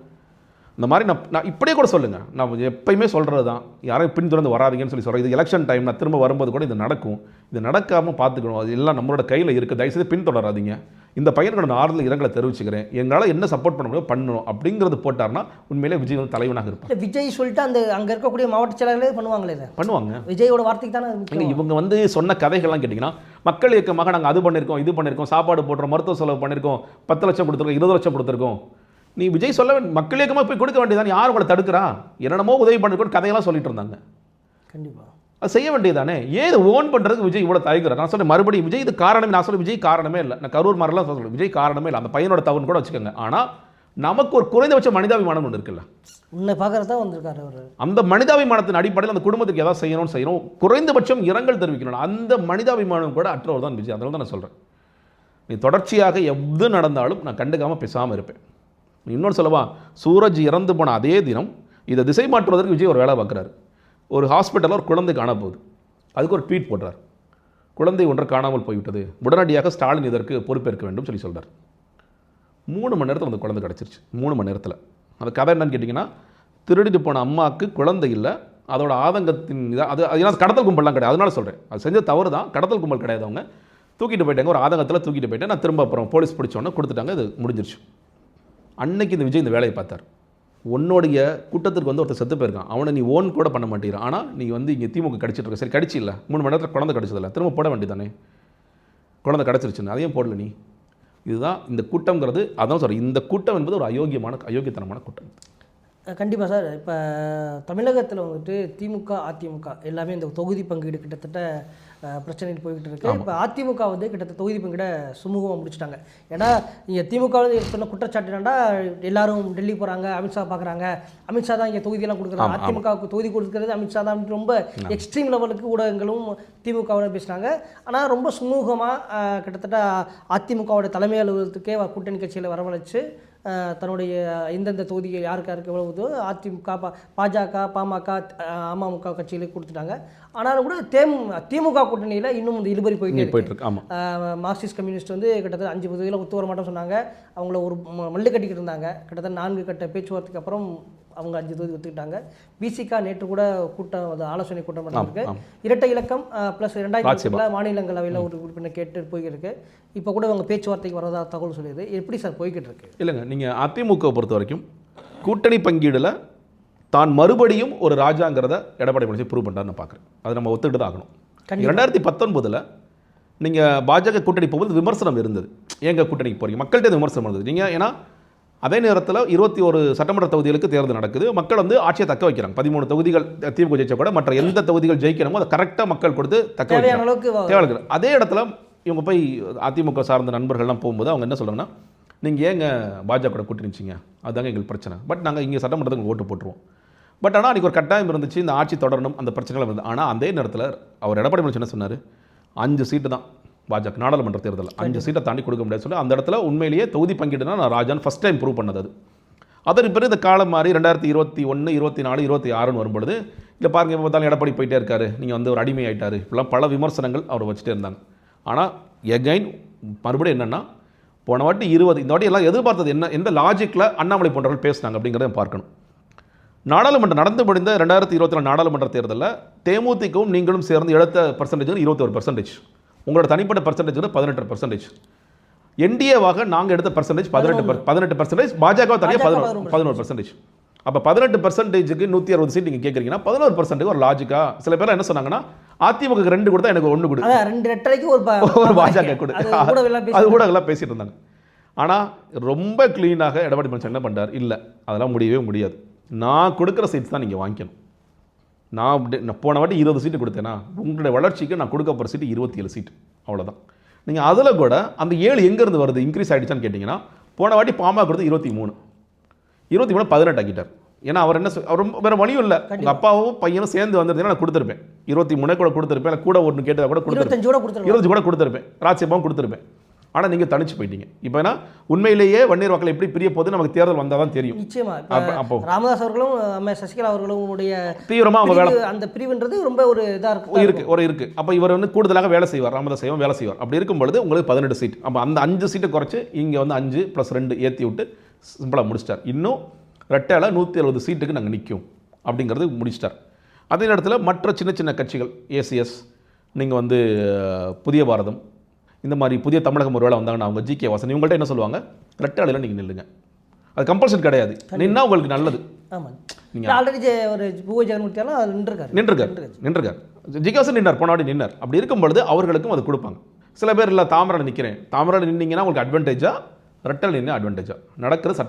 இந்த மாதிரி நான் இப்படியே கூட சொல்லுங்கள், நான் எப்பயுமே சொல்கிறது தான், யாரையும் பின்தொடர்ந்து வராதிங்கன்னு சொல்கிறேன். இது எலெக்ஷன் டைம், நான் திரும்ப வரும்போது கூட இது நடக்கும், இது நடக்காமல் பார்த்துக்கணும், அது எல்லாம் நம்மளோட கையில் இருக்குது, தயவுசெய்து பின்தொடராதிங்க. இந்த பையனுக்கு நான் ஆறுதல் இரங்கலை தெரிவிச்சுக்கிறேன், எங்களால் என்ன சப்போர்ட் பண்ண முடியும் பண்ணணும் அப்படிங்கிறது போட்டார்னா உண்மையிலே விஜய் வந்து தலைவனாக இருப்பார். விஜய் சொல்லிட்டு அந்த அங்கே இருக்கக்கூடிய மாவட்ட செயலாளர்களே பண்ணுவாங்க, விஜயோட வார்த்தைக்கு தானே. இவங்க வந்து சொன்ன கதைகள்லாம் கேட்டிங்கன்னா, மக்கள் இயக்கமாக நாங்கள் அது பண்ணியிருக்கோம், இது பண்ணியிருக்கோம், சாப்பாடு போடுறோம், மருத்துவ செலவு பண்ணியிருக்கோம், 10 லட்சம் கொடுத்துருக்கோம், 20 லட்சம் கொடுத்துருக்கோம். நீ விஜய் சொல்ல மக்கள் இயக்கமாக போய் கொடுக்க வேண்டியதான், யார் உங்களை தடுக்கிறா? என்னென்னமோ உதவி பண்ணிருக்கோம் கதையெல்லாம் சொல்லிட்டு இருந்தாங்க. கண்டிப்பாக அது செய்ய வேண்டியதானே. ஏன் ஓன் பண்ணுறதுக்கு விஜய் இவ்வளோ தயங்குறார்? நான் சொல்ல மறுபடியும் விஜய் இது காரணமே, நான் சொல்ல விஜய் காரணமே இல்லை, நான் கரூர் மாதிரிலாம் சொல்கிறேன், விஜய் காரணமே இல்லை, அந்த பையனோட தவறுன்னு கூட வச்சுக்கோங்க. ஆனால் நமக்கு ஒரு குறைந்தபட்ச மனிதாபிமானம் ஒன்று இருக்குல்ல, உன்னை பார்க்கறதா வந்திருக்காரு அவர். அந்த மனிதாபிமானத்தின் அடிப்படையில் அந்த குடும்பத்துக்கு ஏதாவது செய்யணும், குறைந்தபட்சம் இரங்கல் தெரிவிக்கணும். அந்த மனிதாபிமானம் கூட அற்றவர் தான் விஜய். அதனால தான் நான் சொல்கிறேன், நீ தொடர்ச்சியாக எது நடந்தாலும் நான் கண்டுக்காமல் பேசாமல் இருப்பேன். இன்னொன்று சொல்லவா, சூரஜ் இறந்து போன அதே தினம் இதை திசை மாற்றுவதற்கு விஜய் ஒரு வேலை பார்க்குறாரு. ஒரு ஹாஸ்பிட்டலில் ஒரு குழந்தை காணப்போகுது, அதுக்கு ஒரு ட்வீட் போடுறார், குழந்தை ஒன்று காணாமல் போய்விட்டது, உடனடியாக ஸ்டாலின் இதற்கு பொறுப்பேற்க வேண்டும் சொல்கிறார். 3 மணி நேரத்தில் அந்த குழந்தை கிடச்சிருச்சு. 3 மணி நேரத்தில். அந்த கதை என்னன்னு கேட்டிங்கன்னா, திருடிட்டு போன அம்மாவுக்கு குழந்தை இல்லை, அதோட ஆதங்கத்தின் இதாக அது அதெல்லாம் கடத்தல் கும்பல்லாம் கிடையாது. அதனால சொல்கிறேன், அது செஞ்ச தவறு தான், கடத்தல் கும்பல் கிடையாது. அவங்க தூக்கிட்டு போயிட்டாங்க, ஒரு ஆதங்கத்தில் தூக்கிட்டு போயிட்டேன். நான் திரும்ப அப்புறம் போலீஸ் பிடிச்சோன்னே கொடுத்துட்டாங்க, அது முடிஞ்சிருச்சு. அன்னைக்கு இந்த விஜய் இந்த வேலையை பார்த்தார். உன்னுடைய கூட்டத்திற்கு வந்து ஒருத்தர் செத்து போயிருக்கான், அவனை நீ ஓன் கூட பண்ண மாட்டேங்கிறான், ஆனால் நீ வந்து இங்கே திமுக கடிச்சிட்டு இருக்க. சரி கடிச்சு இல்லை, 3 மணி நேரத்தில் குழந்தை கடிச்சதில்லை, திரும்ப போட வேண்டியதானே, குழந்தை கிடச்சிருச்சுன்னு அதையும் போடல நீ. இதுதான் இந்த கூட்டங்கிறது. அதான் சொல்கிறேன், இந்த கூட்டம் என்பது ஒரு அயோக்கியத்தனமான கூட்டம். கண்டிப்பாக சார். இப்போ தமிழகத்தில் வந்துட்டு திமுக அதிமுக எல்லாமே இந்த தொகுதி பங்கீடு கிட்டத்தட்ட பிரச்சனையில் போய்கிட்டு இருக்கு. இப்போ அதிமுக வந்து கிட்டத்தட்ட தொகுதி பங்கீட சுமூகமாக முடிச்சிட்டாங்க. ஏன்னா இங்கே திமுக சொன்ன குற்றச்சாட்டு என்னன்னா, எல்லாரும் டெல்லி போகிறாங்க, அமித்ஷா பார்க்குறாங்க, அமித்ஷா தான் இங்கே தொகுதியெல்லாம் கொடுக்குறாங்க, அதிமுகவுக்கு தொகுதி கொடுக்குறது அமித்ஷா தான் ரொம்ப எக்ஸ்ட்ரீம் லெவலுக்கு ஊடகங்களும் திமுகவோட பேசுனாங்க. ஆனால் ரொம்ப சுமூகமாக கிட்டத்தட்ட அதிமுகவோட தலைமை அலுவலகத்துக்கே கூட்டணி கட்சியில் வரவழைச்சு தன்னுடைய எந்தெந்த தொகுதிகள் யாருக்கு எவ்வளவுதோ அதிமுக பாஜக பாமக அமமுக கட்சிகளுக்கு கொடுத்துட்டாங்க. ஆனாலும் கூட திமுக கூட்டணியில் இன்னும் இந்த இழுபறி போயிட்டு இருக்கு. மார்க்சிஸ்ட் கம்யூனிஸ்ட் வந்து கிட்டத்தட்ட 5 தொகுதியில் ஒத்து வர மாட்டோம் சொன்னாங்க. அவங்கள ஒரு மல்லு கட்டிக்கிட்டு இருந்தாங்க. கிட்டத்தட்ட 4 கட்ட பேச்சுவார்த்தைக்கு அப்புறம் அவங்க 5 தொகுதி ஒத்துக்கிட்டாங்க. பிசிகா நேற்று கூட கூட்டம், அது ஆலோசனை கூட்டம் நடந்திருக்கு. இரட்டை இலக்கம் ப்ளஸ் 2000 மாநிலங்களவையில் ஒரு உறுப்பினர் கேட்டு போய்கிட்டு. இப்போ கூட அவங்க பேச்சுவார்த்தைக்கு வரதா தகவல் சொல்லியது. எப்படி சார் போய்கிட்டு இருக்கு? இல்லைங்க, நீங்கள் அதிமுக பொறுத்த வரைக்கும் கூட்டணி பங்கீடில் தான் மறுபடியும் ஒரு ராஜாங்கிறத எடப்பாடி பழனிசாமி ப்ரூவ் பண்ணுறாருன்னு நான் பார்க்குறேன். அதை நம்ம ஒத்துக்கிட்டு தான் ஆகணும். 2019 நீங்கள் பாஜக கூட்டணி போகும்போது விமர்சனம் இருந்தது, எங்கள் கூட்டணிக்கு போகிறீங்க, மக்கள்கிட்ட விமர்சனம் இருந்தது. நீங்கள் ஏன்னா அதே நேரத்தில் 21 சட்டமன்ற தொகுதிகளுக்கு தேர்தல் நடக்குது, மக்கள் வந்து ஆட்சியை தக்க வைக்கிறாங்க. 13 தொகுதிகள் திமுக ஜெயிச்சா கூட மற்ற எந்த தொகுதிகள் ஜெயிக்கணுமோ அதை கரெக்டாக மக்கள் கொடுத்து தக்க வைக்கிறாங்க. அதே இடத்துல இவங்க போய் அதிமுக சார்ந்த நண்பர்கள்லாம் போகும்போது அவங்க என்ன சொல்கிறாங்கன்னா, நீங்கள் ஏங்க பாஜக கூட்டணி வச்சிங்க, அதுதாங்க எங்களுக்கு பிரச்சனை, பட் நாங்கள் இங்கே சட்டமன்றத்துக்கு ஓட்டு போட்டுருவோம். பட் ஆனால் அன்றைக்கி ஒரு கட்டாயம் இருந்துச்சு, இந்த ஆட்சி தொடரணும், அந்த பிரச்சனைகள் இருந்தது. ஆனால் அதே நேரத்தில் அவர் எடப்பாடி பழனிசாமி என்ன சொன்னார், 5 சீட்டு தான் பாஜக நாடாளுமன்ற தேர்தலில் 5 சீட்டை தாண்டி கொடுக்க முடியாது சொல்லி அந்த இடத்துல உண்மையிலேயே தொகுதி பங்கீடுனா நான் ராஜான் ஃபஸ்ட் டைம் ப்ரூவ் பண்ணது. அதற்கு பிறகு இந்த காலம் மாறி 2021, 24, 26 வரும்பொழுது இல்லை பாருங்கள், இப்போ பார்த்தாலும் எடப்பாடி போயிட்டே இருக்காரு, நீங்கள் வந்து ஒரு அடிமை ஆகிட்டார், இப்படிலாம் பல விமர்சனங்கள் அவர் வச்சுட்டே இருந்தாங்க. ஆனால் எகைன் மறுபடியும் என்னென்னா, போன வாட்டி 20, இந்த வாட்டி எல்லாம் எதிர்பார்த்தது என்ன, எந்த லாஜிக்கில் அண்ணாமலை போன்றவர்கள் பேசினாங்க அப்படிங்கிறத பார்க்கணும். நாடாளுமன்றம் நடந்து முடிந்த 2024 நாடாளுமன்ற தேர்தலில் தேமுதிகவும் நீங்களும் சேர்ந்து எடுத்த பர்சன்டேஜ் 21%, உங்களோட தனிப்பட்ட பர்சன்டேஜ் 18%. என்டிஏவாக நாங்கள் எடுத்த பர்சன்டேஜ் 18%, பாஜக தனியாக 11%. அப்போ 18%க்கு 160 சீட் நீங்கள் கேட்குறீங்கன்னா 11% ஒரு லாஜிக்கா? சில பேர் என்ன சொன்னாங்க, அதிமுக 2 கொடுத்தா எனக்கு 1 கொடு, 2 ஒரு பாஜக கொடு, அது கூட எல்லாம் பேசிட்டு இருந்தாங்க. ஆனால் ரொம்ப க்ளீனாக எடப்பாடி பழனிசாமி என்ன பண்ணுறார், இல்லை அதெல்லாம் முடியவே முடியாது, நான் கொடுக்குற சீட்ஸ் தான் நீங்கள் வாங்கிக்கணும். நான் போன வாட்டி 20 சீட்டு கொடுத்தேன்னா உங்களுடைய வளர்ச்சிக்கு நான் கொடுக்க போகிற சீட்டு 27 சீட்டு, அவ்வளோதான். நீங்கள் அதில் கூட அந்த 7 எங்கேருந்து வருது, இன்க்ரீஸ் ஆகிடுச்சான்னு கேட்டிங்கன்னா, போன வாட்டி பாமக கொடுத்து 23 18 ஆக்கிட்டார். ஏன்னா அவர் என்ன, அவர் வேறு வழியும் இல்லை, உங்கள் அப்பாவும் பையனும் சேர்ந்து வந்திருந்தீங்கன்னா நான் கொடுத்துருப்பேன், 23 கூட கொடுத்துருப்பேன், இல்லை கூட ஒன்று கேட்டதாக கூட கொடுத்துருப்பேன், 25 கூட கொடுத்துருப்பேன், ராஜ்யசபாவும் கொடுத்துருப்பேன். ஆனால் நீங்கள் தனிச்சு போயிட்டீங்க. இப்போ ஏன்னா உண்மையிலேயே வன்னியர் வாக்கள் எப்படி பிரிய போது நமக்கு தேர்தல் வந்தால் தான் தெரியும். நிச்சயமா. அப்போ ராமதாஸ் அவர்களும் சசிகலா அவர்களும் தீவிரமாக அவங்க வேலை, அந்த பிரிவுன்றது ரொம்ப ஒரு இதாக இருக்குது. அப்போ இவர் வந்து கூடுதலாக வேலை செய்வார், ராமதாஸ் வேலை செய்வார். அப்படி இருக்கும்பொழுது உங்களுக்கு 18 சீட், அப்போ அந்த 5 சீட்டை குறைச்சி இங்கே வந்து 5 + 2 ஏற்றி விட்டு சிம்பிளாக முடிச்சிட்டார். இன்னும் ரெட்டையில் 170 சீட்டுக்கு நாங்கள் நிற்கும் அப்படிங்கிறது முடிச்சிட்டார். அதே நேரத்தில் மற்ற சின்ன சின்ன கட்சிகள் ஏசிஎஸ், நீங்கள் வந்து புதிய பாரதம், இந்த மாதிரி புதிய தமிழகம் ஒரு வேளை வந்தாங்கன்னா அவங்க ஜிகே வாசன் இவங்கள்ட்ட என்ன சொல்லுவாங்க, ரெட்டையில் நீங்கள் நில்லுங்க, அது கம்பல்சரி கிடையாது, நின்னா உங்களுக்கு நல்லது. நீங்கள் ஆல்ரெடி ஒரு நின்றுருக்கார் ஜிகே வாசன் நின்னார், போன வாட்டி நின்னார். அப்படி இருக்கும்பொழுது அவர்களுக்கும் அது கொடுப்பாங்க. சில பேர் இல்லை தாமரையில் நிற்கிறேன், தாமரையில் நின்னீங்கன்னா உங்களுக்கு அட்வான்டேஜா, ரெட்டையில் நின்று அட்வான்டேஜா. நடக்கிறது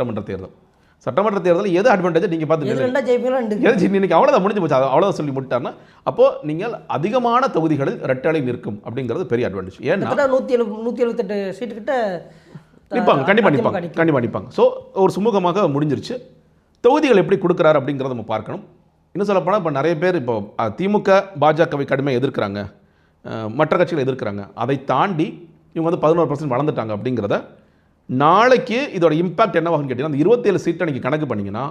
சட்டமன்ற தேர்தல் எது அட்வான்டேஜ் நீங்கள் பார்த்து இன்னைக்கு அவ்வளோதான் முடிஞ்சு போச்சு, அவ்வளோதான் சொல்லி முடிட்டார்னா அப்போது நீங்கள் அதிகமான தொகுதிகளில் ரெட்டலை நிற்கும் அப்படிங்கிறது பெரிய அட்வான்டேஜ். ஏன்னா 178 சீட்டு கிட்ட நிற்பாங்க, கண்டிப்பாக நிற்பாங்க. ஸோ ஒரு சுமூகமாக முடிஞ்சிருச்சு. தொகுதிகள் எப்படி கொடுக்குறாரு அப்படிங்கிறத நம்ம பார்க்கணும். இன்னும் சொல்லப்போனால் இப்போ நிறைய பேர் இப்போ திமுக பாஜகவை கடுமையாக எதிர்க்கிறாங்க, மற்ற கட்சிகள் எதிர்க்கிறாங்க. அதை தாண்டி இவங்க வந்து 11% வளர்ந்துட்டாங்க அப்படிங்கிறத நாளைக்கு இதோட இம்பாக்ட் என்னவாகுன்னு கேட்டிங்கன்னா அந்த 27 சீட்டை நீங்கள் கணக்கு பண்ணிங்கன்னா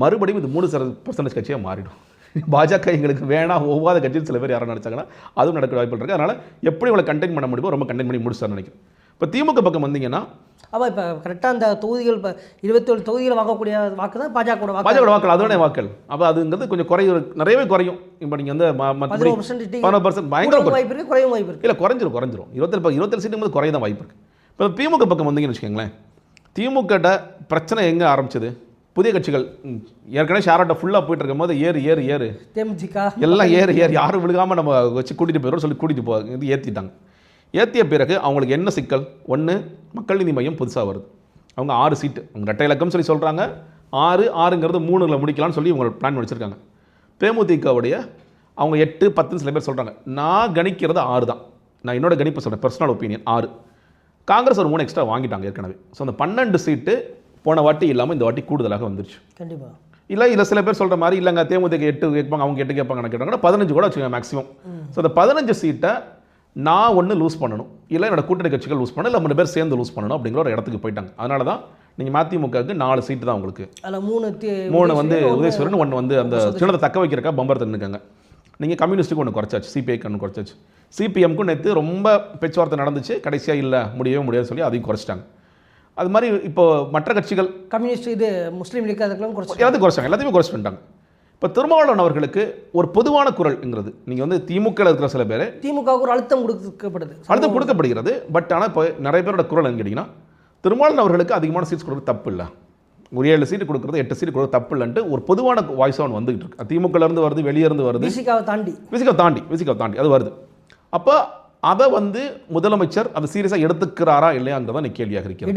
மறுபடியும் இது 3% கட்சியாக மாறிடும். பாஜக எங்களுக்கு வேணாம் ஒவ்வாத கட்சின்னு சில பேர் யாரும் நினச்சாங்கன்னா அதுவும் நடக்க வாய்ப்பு இருக்குது. அதனால் எப்படி இவங்களை கண்டெயின் பண்ண முடியுமோ ரொம்ப கண்டெயின் பண்ணி முடிச்சார்னு நினைக்கிறேன். இப்போ திமுக பக்கம் வந்தீங்கன்னா ஆமாம், இப்போ கரெக்டாக அந்த தொகுதிகள் இப்போ 27 தொகுதிகள் வாங்கக்கூடிய வாக்கு தான் பாஜகவோட வாக்கள் அதுதானே வாக்கள். அப்போ அதுங்கிறது கொஞ்சம் நிறையவே குறையும். இப்போ நீங்கள் வந்து 15% பயங்கர வாய்ப்பு இருக்குது, குறையும் வாய்ப்பு இருக்குது. இல்லை குறைஞ்சிரும் 27 சீட்டுக்கு போது குறைய தான் வாய்ப்பு இருக்குது. இப்போ திமுக பக்கம் வந்தீங்கன்னு வச்சுக்கோங்களேன், திமுக பிரச்சனை எங்கே ஆரம்பிச்சது? புதிய கட்சிகள் ஏற்கனவே ஷேராட்டை ஃபுல்லாக போயிட்டு இருக்கும் போது ஏறு தேமுதிக எல்லாம் ஏறு யாரும் விழுகாமல் நம்ம வச்சு கூட்டிகிட்டு போயிடும் சொல்லி கூட்டிகிட்டு போக இது ஏற்றிட்டாங்க. ஏற்றிய பிறகு அவங்களுக்கு என்ன சிக்கல்? ஒன்று, மக்கள் நீதி மையம் புதுசாக வருது. அவங்க 6 சீட்டு அவங்க ரெட்டை இலக்கம் சொல்லி சொல்கிறாங்க. 6ங்கிறது 3ல் முடிக்கலாம்னு சொல்லி இவங்க பிளான் வச்சுருக்காங்க. தேமுதிகவுடைய அவங்க 8, 10 சில பேர் சொல்கிறாங்க. நான் கணிக்கிறது 6 தான். நான் என்னோட கணிப்பு சொல்கிறேன், பர்சனல் ஒப்பீனியன் 6. காங்கிரஸ் ஒரு 3 எக்ஸ்ட்ரா வாங்கிட்டாங்க ஏற்கனவே. ஸோ அந்த 12 சீட்டு போன வாட்டி இல்லாமல் இந்த வாட்டி கூடுதலாக வந்துருச்சு. கண்டிப்பாக இல்லை சில பேர் சொல்கிற மாதிரி இல்லைங்க தேமுதிக 8 கேட்பாங்க, அவங்க 8 கேட்பாங்க கேட்டாங்கன்னா 15 கூட வச்சுக்கோங்க மேக்ஸிமம். ஸோ அந்த 15 சீட்டை நான் ஒன்று லூஸ் பண்ணணும், இல்லை என்னோட கூட்டணி கட்சிகள் லூஸ் பண்ணணும், இல்லை 3 பேர் சேர்ந்து லூஸ் பண்ணணும் அப்படிங்கிற ஒரு இடத்துக்கு போயிட்டாங்க. அதனால தான் நீங்கள் மதிமுகவுக்கு 4 சீட்டு தான் உங்களுக்கு. அதில் 3 வந்து உதயசூரன், 1 வந்து அந்த சின்னத்தை தக்க வைக்கிறக்கா பம்பர் தண்ணுக்காங்க. நீங்கள் கம்யூனிஸ்ட்டுக்கு ஒன்று குறைச்சாச்சு, சிபிஐக்கு ஒன்று குறைச்சாச்சு, சிபிஎம்க்கும் நேற்று ரொம்ப பேச்சுவார்த்தை நடந்துச்சு, கடைசியாக இல்லை முடியவே முடியாது சொல்லி அதையும் குறைச்சிட்டாங்க. அது மாதிரி இப்போ மற்ற கட்சிகள் கம்யூனிஸ்ட் இது முஸ்லீம் லீக் அதெல்லாம் எல்லாத்தையும் குறைச்சாங்க, எல்லாத்தையுமே குறைச்சிட்டாங்க. இப்போ திருமாவளவன் அவர்களுக்கு ஒரு பொதுவான குரல்ங்கிறது நீங்கள் வந்து திமுகவில் இருக்கிற சில பேர் திமுகவுக்கு ஒரு அழுத்தம் கொடுக்கப்படுகிறது. பட் ஆனால் இப்போ நிறைய பேரோட குரல் என்னன்னு கேட்டிங்கன்னா திருமாவளவன் அவர்களுக்கு அதிகமான சீட்ஸ் கொடுக்குறது தப்பு இல்லை, ஒரு 7 சீட்டு கொடுக்குறது 8 சீட்டு கொடுக்குறது தப்பு இல்லைன்ட்டு ஒரு பொதுவான வாய்ஸ் ஒன்று வந்துகிட்டு இருக்கு. திமுகலேருந்து வருது, வெளியேருந்து வருது, விசிகாவை தாண்டி அது வருது. அப்போ அதை வந்து முதலமைச்சர் அதை சீரியஸாக எடுத்துக்கிறாரா இல்லையாங்கிறத நீ கேள்வியாக இருக்கிறது.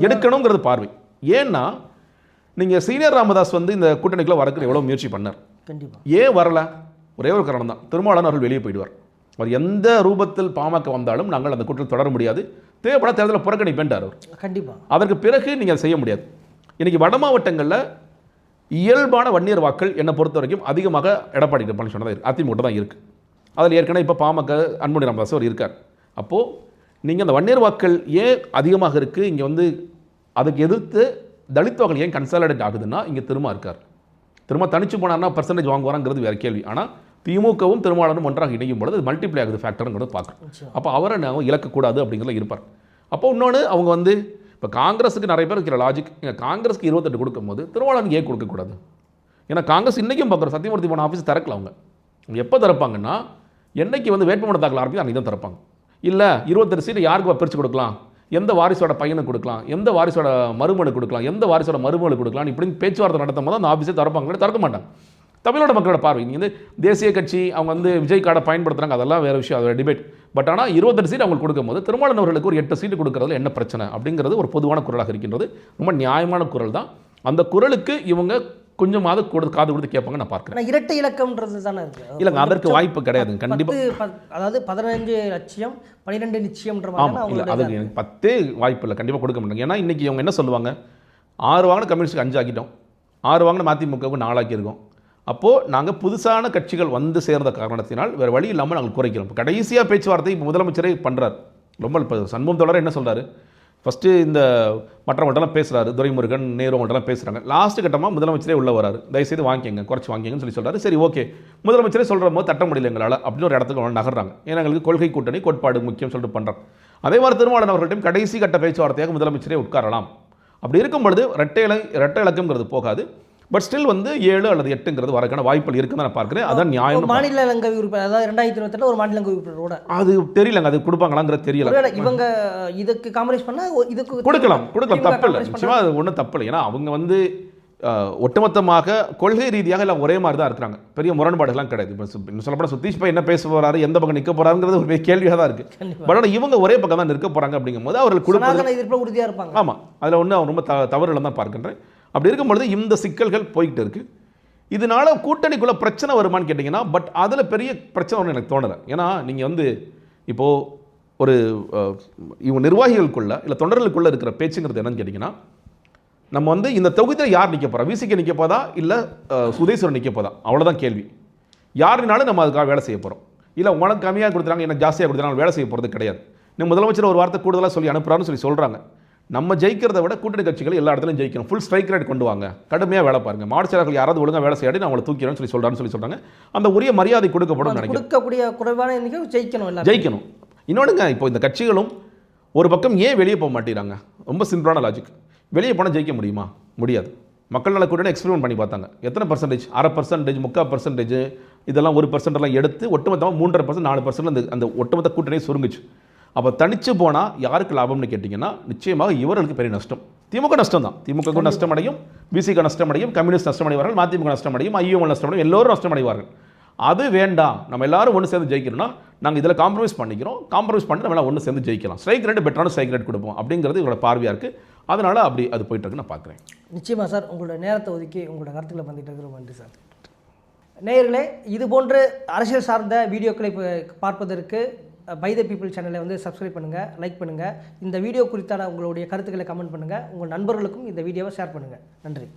எடுக்கணுங்கிறது பார்வை. ஏன்னா நீங்கள் சீனியர் ராமதாஸ் வந்து இந்த கூட்டணிக்குள்ள வரக்கு எவ்வளோ முயற்சி பண்ணார், ஏன் வரல? ஒரே ஒரு காரணம் தான், திருமாவளவன் அவர்கள் வெளியே போயிடுவார். அவர் எந்த ரூபத்தில் பாமக வந்தாலும் நாங்கள் அந்த கூட்டத்தில் தொடர முடியாது, தேவைப்பட தேர்தலில் புறக்கணிப்பேன்டார் அவர். கண்டிப்பாக அதற்கு பிறகு நீங்கள் செய்ய முடியாது. இன்றைக்கி வட மாவட்டங்களில் இயல்பான வன்னியர் வாக்கள் என்னை பொறுத்த வரைக்கும் அதிகமாக எடப்பாடி பழனிசாமி தான் இருக்குது, அதிமுக தான் இருக்குது. அதில் ஏற்கனவே இப்போ பாமக அன்புமணி ராமதாஸ் அவர் இருக்கார். அப்போது நீங்கள் அந்த வன்னியர் வாக்கள் ஏன் அதிகமாக இருக்குது, இங்கே வந்து அதுக்கு எதிர்த்து தலித் வாக்கள் ஏன் கன்சாலிடேட் ஆகுதுன்னா இங்கே திரும்ப இருக்கார். திரும்ப தனிச்சு போனார்னா பர்சன்டேஜ் வாங்குவாராங்கிறது வேறு கேள்வி. ஆனால் திமுகவும் திருமாவளவனும் ஒன்றாக இணையும் பொழுது அது மல்டிப்ளை ஆகுது ஃபேக்டருங்கிறது பார்க்குறோம். அப்போ அவரை நான் இழக்கக்கூடாது அப்படிங்கிறத இருப்பார். அப்போ இன்னொன்று அவங்க வந்து இப்போ காங்கிரஸுக்கு நிறைய பேர் இருக்கிற லாஜிக், காங்கிரஸுக்கு 28 கொடுக்கும்போது திருமாவளவனுக்கு ஏன் கொடுக்கக்கூடாது? ஏன்னா காங்கிரஸ் இன்றைக்கும் பார்க்குறோம், சத்தியமூர்த்தி போன ஆஃபீஸ் திறக்கல. அவங்க எப்போ திறப்பாங்கன்னா என்னைக்கு வந்து வேட்புமனு தாக்கல் ஆரம்பிக்கும் அன்றைக்கி தான் திறப்பாங்க. இல்லை 28 சீட்டு யாருக்கு பிரித்து கொடுக்கலாம், எந்த வாரிசோட பையனுக்கு கொடுக்கலாம், எந்த வாரிசோட மருமனு கொடுக்கலாம், எந்த வாரிசோட மருமகளுக்கு கொடுக்கலாம், இப்படி பேச்சுவார்த்தை நடத்தும் போது அந்த ஆஃபீஸே திறப்பாங்க, திறக்க மாட்டாங்க. தமிழோட மக்களோட பார்வை நீங்கள் வந்து தேசிய கட்சி அவங்க வந்து விஜய் கார்டை பயன்படுத்துகிறாங்க, அதெல்லாம் வேறு விஷயம், அதோட டிபேட். பட் ஆனால் 28 சீட் அவங்களுக்கு கொடுக்கும்போது திருமாவளவன் அவர்களுக்கு ஒரு 8 சீட்டு கொடுக்குறதுல என்ன பிரச்சனை அப்படிங்கிறது ஒரு பொதுவான குரலாக இருக்கின்றது. ரொம்ப நியாயமான குரல் தான். அந்த குரலுக்கு இவங்க கொஞ்சமாவது காது கொடுத்து கேட்பாங்க நான் பார்க்குறேன். இரட்டை இலக்கம்ன்றது தானே இருக்குது. இல்லைங்க, அதற்கு வாய்ப்பு கிடையாது கண்டிப்பாக. அதாவது 15 லட்சம் 12 நிச்சயம்ன்ற இல்லை, அதுக்கு எனக்கு 10 வாய்ப்பு இல்லை, கண்டிப்பாக கொடுக்க மாட்டாங்க. ஏன்னா இன்றைக்கி அவங்க என்ன சொல்லுவாங்க, 6 வாங்கின கம்யூனிஸ்ட்டுக்கு 5 ஆக்கிட்டோம், 6 வாங்கின மதிமுகவுக்கு 4 ஆக்கியிருக்கோம். அப்போது நாங்கள் புதுசான கட்சிகள் வந்து சேர்ந்த காரணத்தினால் வேறு வழி இல்லாமல் நாங்கள் குறைக்கிறோம். இப்போ கடைசியாக பேச்சுவார்த்தை இப்போ முதலமைச்சரே பண்ணுறார். ரொம்ப இப்போ சண்முகம் தொடர என்ன சொல்கிறாரு, ஃபஸ்ட்டு இந்த மற்றவங்கள்ட்டெல்லாம் பேசுகிறாரு, துரைமுருகன் நேரு அவங்கள்ட்டலாம் பேசுகிறாங்க. லாஸ்ட்டு கட்டமாக முதலமைச்சரே உள்ளே வராரு, தயவுசெய்து வாங்கிக்கங்க, குறைச்சி வாங்கிங்கன்னு சொல்லி சொல்கிறாரு. சரி ஓகே, முதலமைச்சரே சொல்கிற போது தட்ட முடியல எங்களால் அப்படின்னு ஒரு இடத்துக்கு நகர்றாங்க. ஏன்னா எங்களுக்கு கொள்கை கூட்டணி கோட்பாடு முக்கியம் சொல்லிட்டு பண்ணுறாங்க. அதே மாதிரி திருமாவளவன் அவர்கள்ட்டையும் கடைசி கட்ட பேச்சுவார்த்தையாக முதலமைச்சரே உட்காரலாம். அப்படி இருக்கும் பொழுது இரட்டை இலக்கம்ங்கிறது போகாது. பட் ஸ்டில் வந்து 7 அல்லது 8ங்கிறது வரக்கான வாய்ப்புகள் இருக்குன்னு நான் பார்க்குறேன். அதான் நியாயம். மாநிலங்களவை உறுப்பினர் அதாவது 2028 ஒரு மாநிலங்களவை உறுப்பினரோட அது தெரியலங்க, அது கொடுப்பாங்களாங்கிறது தெரியல. இவங்க இதுக்கு காம்ப்ரமைஸ் பண்ணால் இதுக்கு கொடுக்கலாம் தப்பு இல்லை, நிச்சயமாக அது ஒன்றும் தப்பு இல்லை. ஏன்னா அவங்க வந்து ஒட்டுமொத்தமாக கொள்கை ரீதியாக எல்லாம் ஒரே மாதிரி தான் இருக்கிறாங்க, பெரிய முரண்பாடுகள்லாம் கிடையாது. இப்போ சொல்லப்போனால் சுதீஷ் பாய் என்ன பேச போகிறாரு, எந்த பக்கம் நிற்க போகிறாருங்கிறது ஒரு கேள்வியாக தான் இருக்குது. பட் ஆனால் இவங்க ஒரே பக்கம் தான் நிற்க போகிறாங்க அப்படிங்கும்போது அவர்கள் கொடுப்பது உறுதியாக இருப்பாங்க. ஆமாம், அதில் ஒன்று அவங்க ரொம்ப தவறுகளை தான் பார்க்கின்றேன். அப்படி இருக்கும்பொழுது இந்த சிக்கல்கள் போய்கிட்டு இருக்குது. இதனால கூட்டணிக்குள்ளே பிரச்சனை வருமானு கேட்டிங்கன்னா, பட் அதில் பெரிய பிரச்சனை ஒன்று எனக்கு தோணலை. ஏன்னா நீங்கள் வந்து இப்போது ஒரு இவங்க நிர்வாகிகளுக்குள்ள இல்லை தொண்டர்களுக்குள்ளே இருக்கிற பேச்சுங்கிறது என்னன்னு கேட்டிங்கன்னா, நம்ம வந்து இந்த தொகுதியில் யார் நிற்க போகிறா, விசிக்கு நிற்க போதா இல்லை சுதேஸ்வரன் நிற்க போதா, அவ்வளோதான் கேள்வி. யாருனாலும் நம்ம அதுக்காக வேலை செய்ய போகிறோம். இல்லை உனக்கு கம்மியாக கொடுத்துறாங்க எனக்கு ஜாஸ்தியாக கொடுத்துறாங்க வேலை செய்ய போகிறது கிடையாது. இன்னும் முதலமைச்சர் ஒரு வார்த்தை கூடுதலாக சொல்லி அனுப்புறாருன்னு சொல்லி சொல்கிறாங்க. நம்ம ஜெயிக்கிறத விட கூட்டணி கட்சிகள் எல்லா இடத்துலையும் ஜெயிக்கணும், ஃபுல் ஸ்ட்ரைக் ரேட் கொண்டு வாங்க, கடுமையாக வேலை பாருங்க, மாவட்ட செயலாளர்கள் யாராவது ஒழுங்காக வேலை செய்யாடி நான் அவங்களை தூக்கிறேன்னு சொல்லி சொல்கிறாங்க. அந்த உரிய மரியாதை கொடுக்கப்படும் நினைக்கிறேன். கொடுக்கக்கூடிய குறைவான எண்ணிக்கை ஜெயிக்கணும், எல்லாம் ஜெயிக்கணும். இன்னொன்றுங்க, இப்போ இந்த கட்சிகளும் ஒரு பக்கம் ஏன் வெளியே போக மாட்டேங்கிறாங்க? ரொம்ப சிம்பிளான லாஜிக். வெளியே போனால் ஜெயிக்க முடியுமா? முடியாது. மக்கள் நல கூட்டணி எக்ஸ்பெரிமெண்ட் பண்ணி பார்த்தாங்க. எத்தனை பர்சன்டேஜ், 1/2%, 3/4%, இதெல்லாம் 1% எடுத்து ஒட்டுமொத்தமாக 3.5%, 4% அந்த ஒட்டுமொத்த கூட்டணியை சுருங்குச்சு. அப்போ தனிச்சு போனால் யாருக்கு லாபம்னு கேட்டிங்கன்னா நிச்சயமாக இவர்களுக்கு பெரிய நஷ்டம். திமுக நஷ்டம் தான். திமுக நஷ்டம் அடையும், பிசிக நஷ்டம் அடையும், கம்யூனிஸ்ட் நஷ்டம் அடைவார்கள், மதிமுக நஷ்டம் அடையும், ஐஎம்எல் நஷ்டம் அடையும், எல்லோரும் நஷ்டம் அடைவார்கள். அது வேண்டாம், நம்ம எல்லாரும் ஒன்று சேர்ந்து ஜெயிக்கணும்னா நாங்கள் இதில் காம்ப்ரமைஸ் பண்ணிக்கிறோம், காம்ப்ரமைஸ் பண்ணி நம்ம ஒன்று சேர்ந்து ஜெயிக்கலாம், ஸ்ட்ரைக் ரேட் பெட்டரான ஸ்ட்ரைக் ரேட் கொடுப்போம் அப்படிங்கிறது இவரோட பார்வையாக இருக்குது. அதனால் அப்படி அது போயிட்டுருக்கு நான் பார்க்குறேன். நிச்சயமாக சார், உங்களோட நேரத்தை ஒதுக்கி உங்களோட கருத்துக்களை பண்ணிட்டு இருக்கிற நன்றி சார். நேயர்களே, இது போன்ற அரசியல் சார்ந்த வீடியோக்களை பார்ப்பதற்கு பை த பீப்புள் சேனலை வந்து சப்ஸ்கிரைப் பண்ணுங்கள், லைக் பண்ணுங்கள். இந்த வீடியோ குறித்தான உங்களுடைய கருத்துக்களை கமெண்ட் பண்ணுங்கள். உங்கள் நண்பர்களுக்கும் இந்த வீடியோவை ஷேர் பண்ணுங்கள். நன்றி.